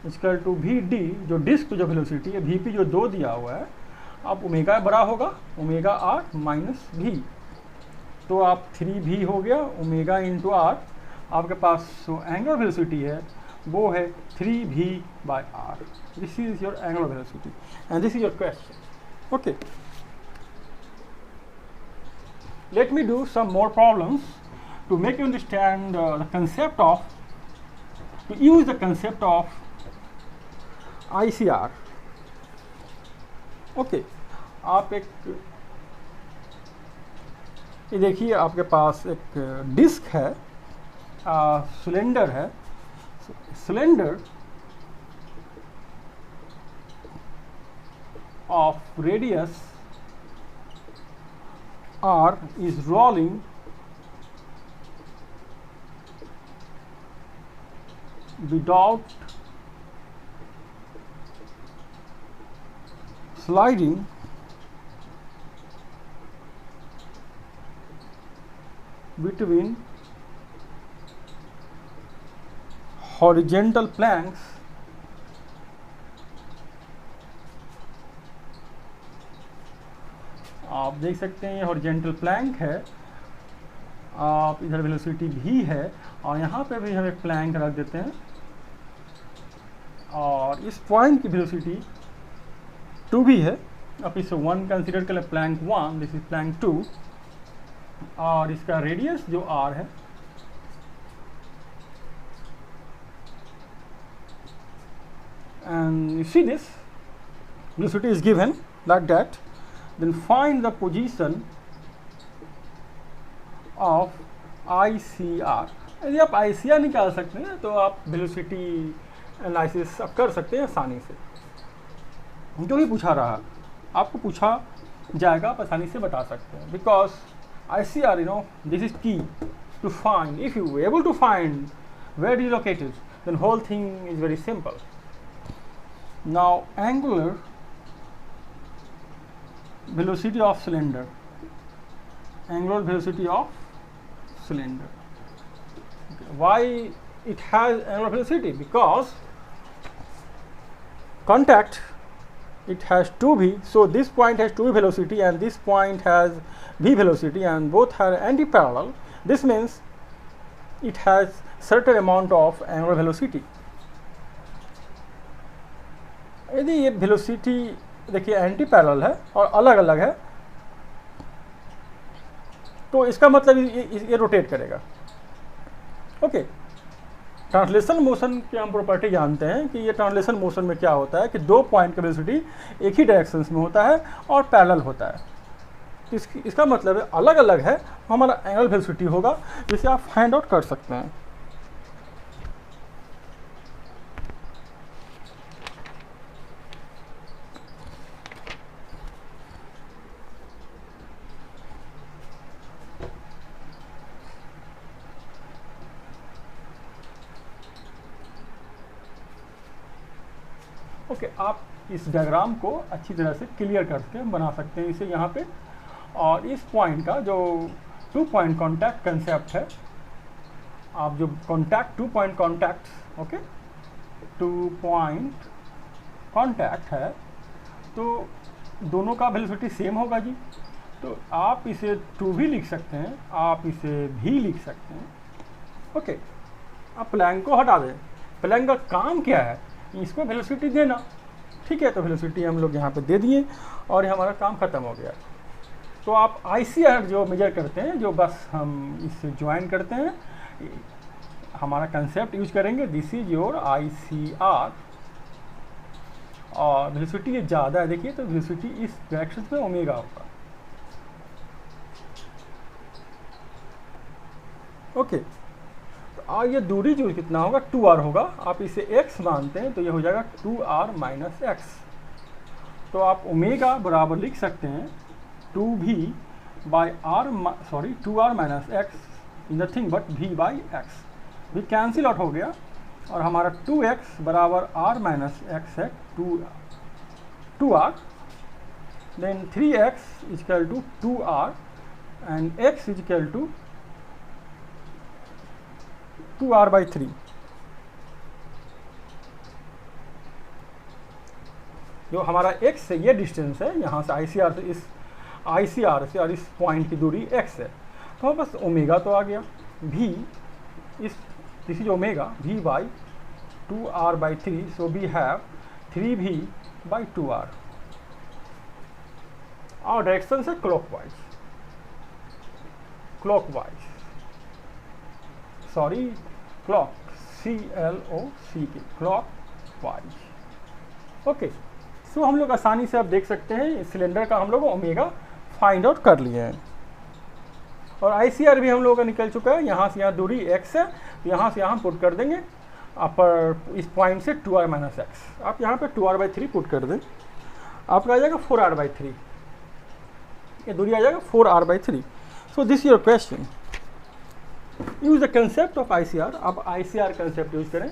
equal to V D, जो डिस्क जो वेलोसिटी है वी पी जो 2 दिया हुआ है, अब ओमेगा बड़ा होगा ओमेगा आर माइनस वी, तो आप 3v हो गया ओमेगा इंटू आर. आपके पास जो एंगुलर वेलोसिटी है वो है 3v/r. This is your angular velocity and this is your question. Okay, let me do some more problems to make you understand the concept of, to use the concept of ICR. Okay, आप एक ये देखिए, आपके पास एक disc है, cylinder है. Cylinder of radius r is rolling without sliding between horizontal planks आप देख सकते हैं ये हॉरिजेंटल प्लैंक है, आप इधर वेलोसिटी भी है और यहाँ पे भी हम एक प्लैंक रख देते हैं और इस पॉइंट की वेलोसिटी 2 भी है. आप इसे 1 कंसिडर कर लें, प्लैंक 1, दिस इज प्लैंक 2 और इसका रेडियस जो r है and you see this velocity is given like that. Then find the position of ICR. यदि आप ICR निकाल सकते हैं तो आप वेलोसिटी एनालिसिस आप कर सकते हैं आसानी से. जो भी पूछा रहा आपको पूछा जाएगा, आप आसानी से बता सकते हैं. Because ICR, you know, this is key to find. If you are able to find where it is located, then whole thing is very simple. Now angular velocity of cylinder, angular velocity of cylinder. Okay. Why it has angular velocity? Because contact, it has 2v, so this point has 2v velocity and this point has v velocity and both are anti-parallel. This means it has certain amount of angular velocity. यदि ये velocity देखिए anti parallel है और अलग अलग है तो इसका मतलब ये रोटेट करेगा. ओके, ट्रांसलेशन मोशन की हम प्रॉपर्टी जानते हैं कि ये ट्रांसलेशन मोशन में क्या होता है कि दो पॉइंट का वेलोसिटी एक ही डायरेक्शंस में होता है और पैरेलल होता है. इसका मतलब है अलग अलग है, हमारा एंगल वेलोसिटी होगा, जिसे आप फाइंड आउट कर सकते हैं. ओके, आप इस डायग्राम को अच्छी तरह से क्लियर करके बना सकते हैं इसे यहाँ पे. और इस पॉइंट का जो 2 पॉइंट कॉन्टैक्ट कंसेप्ट है, आप जो contact 2 point contact, okay 2 point contact है तो दोनों का वेलोसिटी सेम होगा जी. तो आप इसे 2 भी लिख सकते हैं, आप इसे भी लिख सकते हैं. ओके, आप प्लैंक को हटा दें. प्लैंक का काम क्या है? इसको वेलोसिटी देना. ठीक है, तो वेलोसिटी हम लोग यहाँ पे दे दिए और हमारा काम ख़त्म हो गया. तो आप ICR जो मेजर करते हैं, जो बस हम इससे ज्वाइन करते हैं, हमारा कंसेप्ट यूज करेंगे. दिस इज योर ICR और वेलोसिटी ये ज़्यादा है, देखिए तो वेलोसिटी इस डायरेक्शन में ओमेगा होगा. ओके, और ये दूरी जो कितना होगा 2r होगा. आप इसे x मानते हैं तो ये हो जाएगा 2r माइनस x. तो आप ओमेगा बराबर लिख सकते हैं 2r minus x nothing but v by x. भी कैंसिल आउट हो गया और हमारा 2x बराबर r माइनस x है 2r. Then 3x equal to 2r and x equal to 2r by 3. जो हमारा x से ये डिस्टेंस है, यहाँ से ICR से इस ICR से और इस पॉइंट की दूरी x है, तो बस ओमेगा तो आ गया. v this is omega v by 2r/3, so we have 3v/2r. Our directions are clockwise. Sorry, clock, C-L-O-C-K, clockwise. Okay, so हम लोग आसानी से आप देख सकते हैं इस सिलेंडर का हम लोग ओमेगा फाइंड आउट कर लिए हैं, और ICR भी हम लोगों का निकल चुका है। यहाँ से यहाँ दूरी x है, तो यहाँ से यहाँ पुट कर देंगे अपर इस पॉइंट से 2r - x। आप यहाँ पे 2r/3 पुट कर दें, आपका आ जाएगा 4r/3, ये दूरी आ जाएगा 4r/3। So this your question, use the concept of ICR। आप ICR कंसेप्ट यूज करें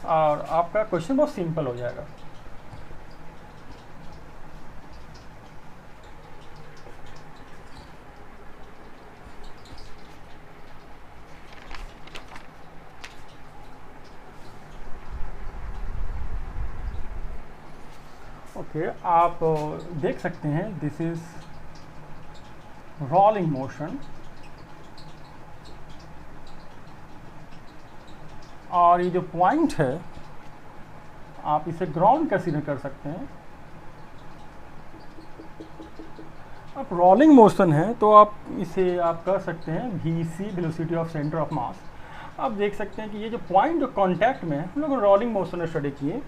और आपका क्वेश्चन बहुत सिंपल हो जाएगा। ओके, आप देख सकते हैं दिस इज रोलिंग मोशन, और ये जो पॉइंट है आप इसे ग्राउंड कंसीडर कर सकते हैं। अब रोलिंग मोशन है तो आप इसे आप कर सकते हैं VC, velocity of centre of मास। आप देख सकते हैं कि ये जो पॉइंट जो कांटेक्ट में है, हम लोग रोलिंग मोशन में स्टडी किए,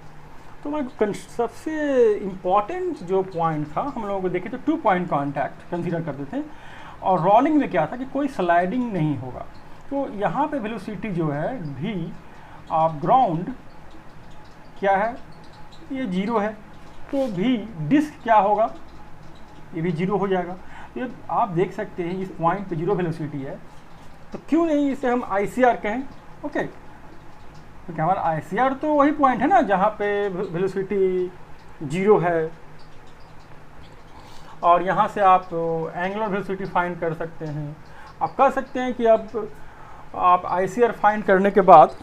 तो मैं सबसे इम्पॉर्टेंट जो पॉइंट था हम लोगों को देखे तो 2 पॉइंट कांटेक्ट कंसीडर करते थे, और रोलिंग में क्या था कि कोई स्लाइडिंग नहीं होगा। तो यहाँ पे वेलोसिटी जो है V ऑफ ग्राउंड क्या है, ये 0 है, तो V डिस्क क्या होगा, ये भी 0 हो जाएगा। ये आप देख सकते हैं इस पॉइंट पे 0 वेलोसिटी है, तो क्यों नहीं इसे हम ICR कहें। ओके, तो क्या हमारा ICR तो वही पॉइंट है ना जहाँ पे वेलोसिटी 0 है, और यहाँ से आप एंगुलर वेलोसिटी फाइंड कर सकते हैं। आप कह सकते हैं कि अब आप ICR फाइंड करने के बाद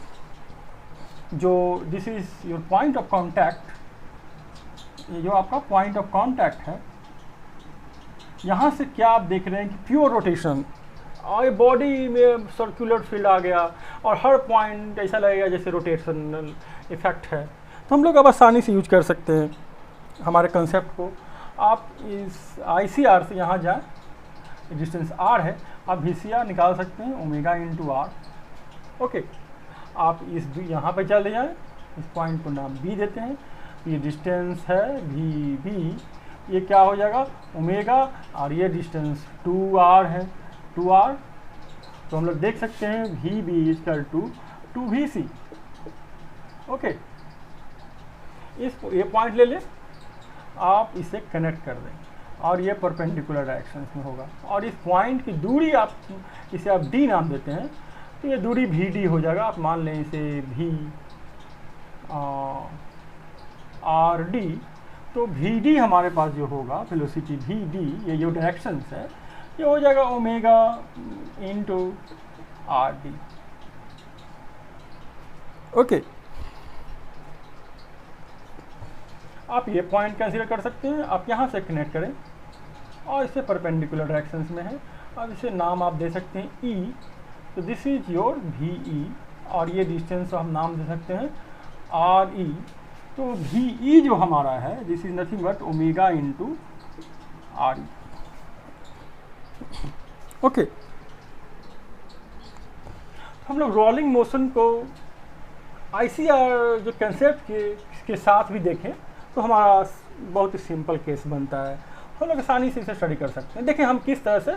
जो this is your point of contact, ये जो आपका पॉइंट ऑफ कांटेक्ट है, यहाँ से क्या आप देख रहे हैं कि प्योर रोटेशन, और बॉडी में सर्कुलर फील्ड आ गया, और हर पॉइंट ऐसा लगेगा जैसे रोटेशनल इफेक्ट है। तो हम लोग अब आसानी से यूज कर सकते हैं हमारे कंसेप्ट को। आप इस ICR से यहाँ जाएं, डिस्टेंस r है, आप VCR निकाल सकते हैं ओमेगा इंटू r। ओके, आप इस यहाँ पे चले जाएं, इस पॉइंट को नाम B देते हैं, ये डिस्टेंस है VB, ये क्या हो जाएगा ओमेगा, और ये डिस्टेंस 2r है, 2r। तो हम लोग देख सकते हैं VB equal to 2VC। Okay, ये पॉइंट ले लें, आप इसे कनेक्ट कर दें, और ये परपेंडिकुलर डायरेक्शन में होगा, और इस पॉइंट की दूरी आप इसे आप D नाम देते हैं, तो ये दूरी VD हो जाएगा। आप मान लें इसे RD, तो VD हमारे पास जो होगा वेलोसिटी VD, ये जो डायरेक्शंस है, ये हो जाएगा ओमेगा इंटू RD। ओके, आप ये पॉइंट कंसीडर कर सकते हैं, आप यहाँ से कनेक्ट करें, और इसे परपेंडिकुलर डायरेक्शंस में है। अब इसे नाम आप दे सकते हैं E, तो दिस इज योर VE, और ये डिस्टेंस हम नाम दे सकते हैं RE। तो VE जो हमारा है, this is nothing but omega into RE। Okay, हम लोग रोलिंग मोशन को ICR जो कंसेप्ट के साथ भी देखें तो हमारा बहुत ही सिंपल केस बनता है, हम लोग आसानी से इसे स्टडी कर सकते हैं। देखें हम किस तरह से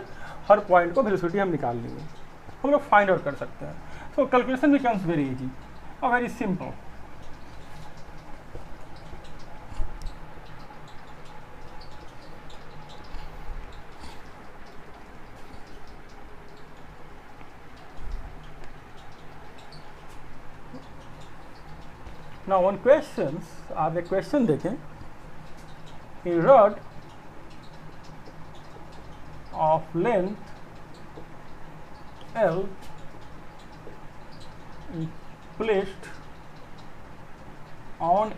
हर पॉइंट को वेलोसिटी हम निकाल लेंगे, हम लोग फाइंड आउट कर सकते हैं। So calculation becomes very easy और very simple. Now on questions, आप एक क्वेश्चन देखें, a rod of length L is placed on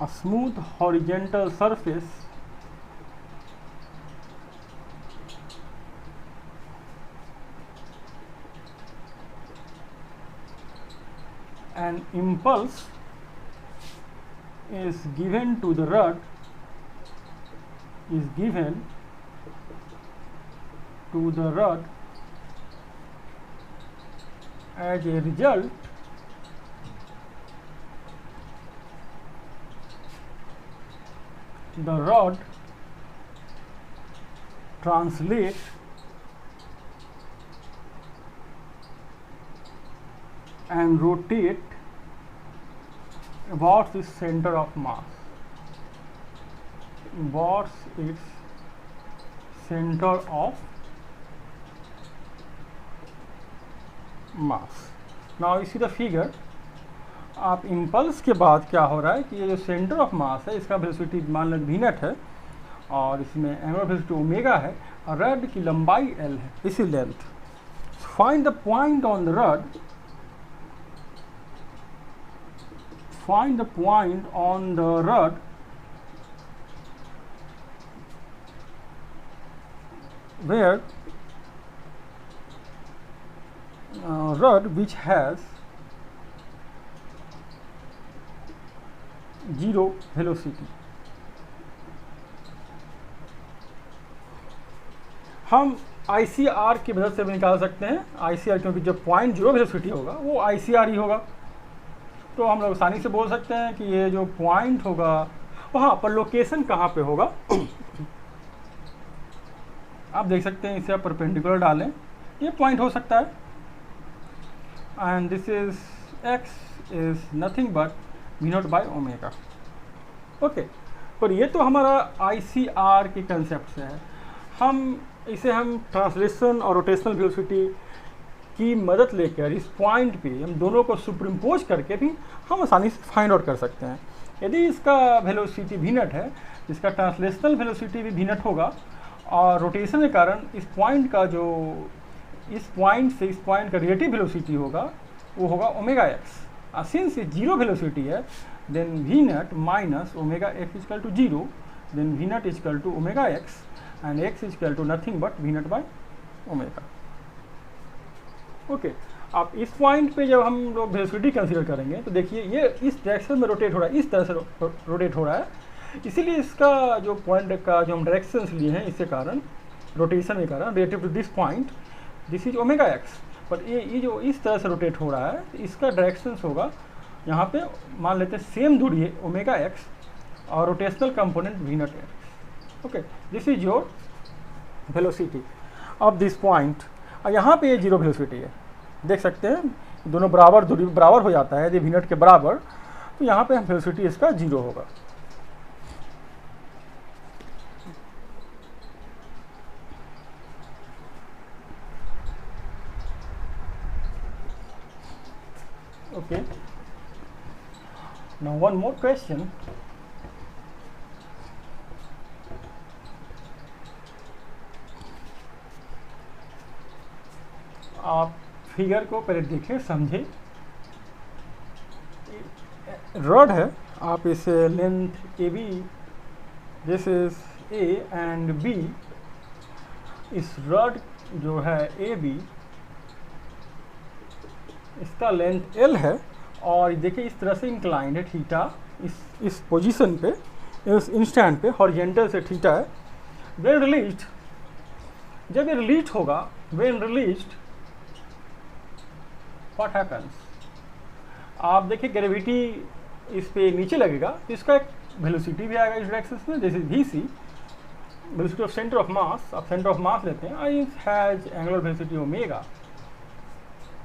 a smooth horizontal surface impulse is given to the rod as a result the rod translates and rotate about its center of mass, Now you see the figure. आप impulse के बाद क्या हो रहा है कि ये जो सेंटर ऑफ मास है इसका वेलोसिटी मान लो v नॉट है और इसमें एंगुलर वेलोसिटी ओमेगा है और रड की लंबाई l है, इसी length. Find the point on the rod, where rod which has zero velocity. हम ICR की मदद से भी निकाल सकते हैं. ICR क्योंकि जब पॉइंट जीरो वेलोसिटी होगा वो ICR ही होगा, तो हम लोग आसानी से बोल सकते हैं कि ये जो पॉइंट होगा वहाँ पर लोकेशन कहाँ पे होगा. आप देख सकते हैं इसे आप परपेंडिकुलर डालें, ये पॉइंट हो सकता है. And this is x is nothing but v naught by omega. Okay, पर ये तो हमारा ICR के कंसेप्ट से है. हम ट्रांसलेशन और रोटेशनल वेलोसिटी की मदद लेकर इस पॉइंट पे हम दोनों को सुपरिम्पोज करके भी हम आसानी से फाइंड आउट कर सकते हैं. यदि इसका वेलोसिटी v नॉट है, इसका ट्रांसलेशनल वेलोसिटी भी v नॉट होगा और रोटेशन के कारण इस पॉइंट का जो इस पॉइंट से इस पॉइंट का रिलेटिव वेलोसिटी होगा वो होगा ओमेगा एक्स. सिंस ये जीरो वेलोसिटी है then v naught minus omega x equal to zero, then v naught equal to omega x and x equal to nothing but v naught by omega. Okay, आप इस point पे जब हम लोग velocity consider करेंगे तो देखिए ये इस डायरेक्शन में रोटेट हो रहा है, इस तरह से रोटेट हो रहा है. इसीलिए इसका जो पॉइंट का जो हम डायरेक्शंस लिए हैं इसके कारण रोटेशन के कारण relative to this point this is omega x. पर ये जो इस तरह से रोटेट हो रहा है इसका डायरेक्शंस होगा यहाँ पे मान लेते हैं सेम दूरी है ओमेगा एक्स और rotational component v not x. Okay, this is your velocity of this point. और यहाँ पे ये जीरो वेलोसिटी है, देख सकते हैं दोनों बराबर दूरी बराबर हो जाता है यदि v नॉट के बराबर, तो यहाँ पे वेलोसिटी इसका जीरो होगा. Okay, now one more question. आप फिगर को पहले देखें, समझें. रॉड है, आप इसे length A B, this is A and B. इस रॉड जो है ए बी इसका लेंथ l है और देखिए इस तरह से इंक्लाइंड है थीटा इस पोजीशन पे, इस इंस्टेंट पे हॉरिजेंटल से थीटा है. व्हेन रिलीज्ड, जब ये रिलीज होगा, व्हेन रिलीज्ड व्हाट हैपेंस, आप देखिए ग्रेविटी इस पे नीचे लगेगा तो इसका एक वेलोसिटी भी आएगा इस डायरेक्शन में, जैसे vc velocity of centre of मास. आप सेंटर ऑफ मास लेते हैं, I has angular velocity omega,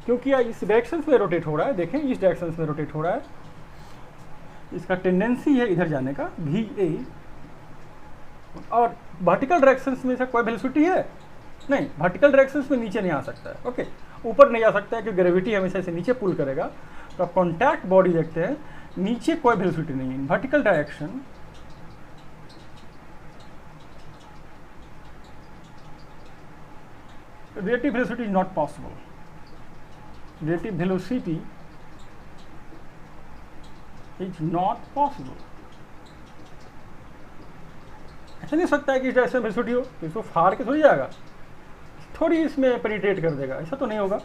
क्योंकि इस डायरेक्शन में रोटेट हो रहा है. देखें इस डायरेक्शन में रोटेट हो रहा है, इसका टेंडेंसी है इधर जाने का va. और वर्टिकल डायरेक्शंस में इसका कोई वेलोसिटी है नहीं, वर्टिकल डायरेक्शंस में नीचे नहीं आ सकता है. ओके, ऊपर नहीं आ सकता है क्योंकि ग्रेविटी हमेशा इसे नीचे पुल करेगा. तो आप कॉन्टैक्ट बॉडी देखते हैं, नीचे कोई वेलोसिटी नहीं है. Vertical direction relative velocity is not possible. Relative velocity is not possible. ऐसा नहीं हो सकता है कि इस डायरेक्शन में वेलोसिटी हो तो इसको फाड़ के थोड़ी जाएगा, थोड़ी इसमें पेनिट्रेट कर देगा, ऐसा तो नहीं होगा.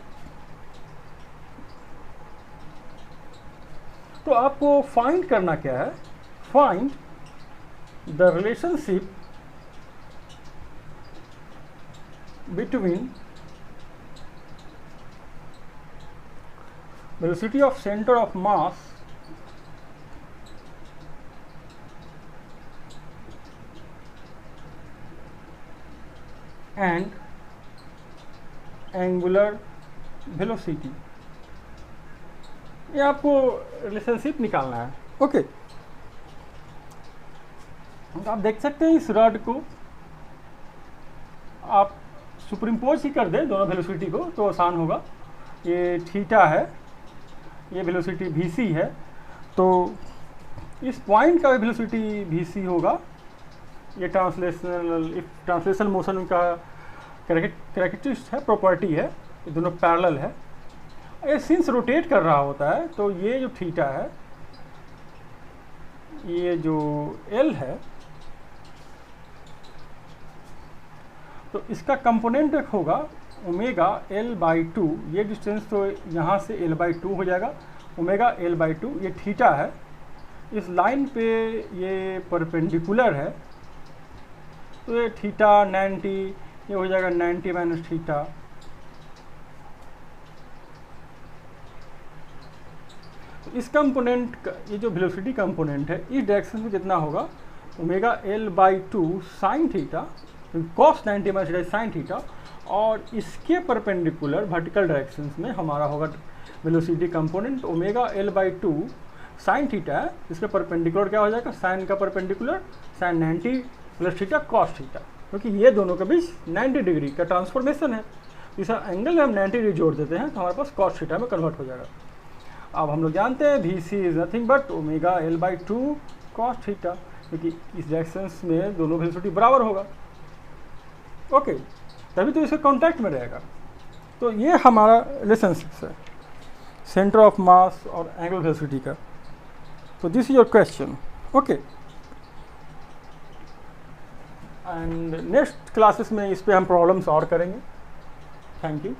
तो आपको फाइंड करना क्या है, find the relationship between velocity of center of mass and angular velocity, ये आपको रिलेशनशिप निकालना है। ओके, आप देख सकते हैं इस रॉड को आप सुपरिम्पोज ही कर दें दोनों वेलोसिटी को तो आसान होगा। ये थीटा है, ये वेलोसिटी vc है, तो इस पॉइंट का वेलोसिटी vc होगा। ये ट्रांसलेशनल मोशन का कैरेक्टरिस्टिक है, प्रॉपर्टी है, ये दोनों पैरेलल है। ये सिंस रोटेट कर रहा होता है तो ये जो थीटा है, ये जो l है, तो इसका कंपोनेंट होगा ओमेगा l/2। ये डिस्टेंस तो यहाँ से l/2 हो जाएगा, ओमेगा l/2। ये थीटा है, इस लाइन पे ये परपेंडिकुलर है, तो ये थीटा 90, ये हो जाएगा 90 माइनस थीटा। इस कंपोनेंट का, ये जो वेलोसिटी कंपोनेंट है, इस डायरेक्शन में कितना होगा, omega l/2 sine theta, cos 90 minus theta sine theta, और इसके परपेंडिकुलर वर्टिकल डायरेक्शंस में हमारा होगा velocity component omega l/2 sine theta है, इसके परपेंडिकुलर क्या हो जाएगा, साइन का perpendicular sine 90 plus theta cos theta, क्योंकि ये दोनों के बीच 90 डिग्री का ट्रांसफॉर्मेशन है। इस एंगल में हम 90 डिग्री जोड़ देते हैं तो हमारे पास कॉस थीटा में कन्वर्ट हो जाएगा। अब हम लोग जानते हैं vc is nothing but omega l/2 cos theta, क्योंकि इस डायरेक्शंस में दोनों वेलोसिटी बराबर होगा। ओके, तभी तो इसके कॉन्टैक्ट में रहेगा। तो ये हमारा रिलेशनशिप है सेंटर ऑफ मास और एंगुलर वेलोसिटी का। तो this is your question. Okay, and next classes में इस पे हम प्रॉब्लम्स और करेंगे। Thank you.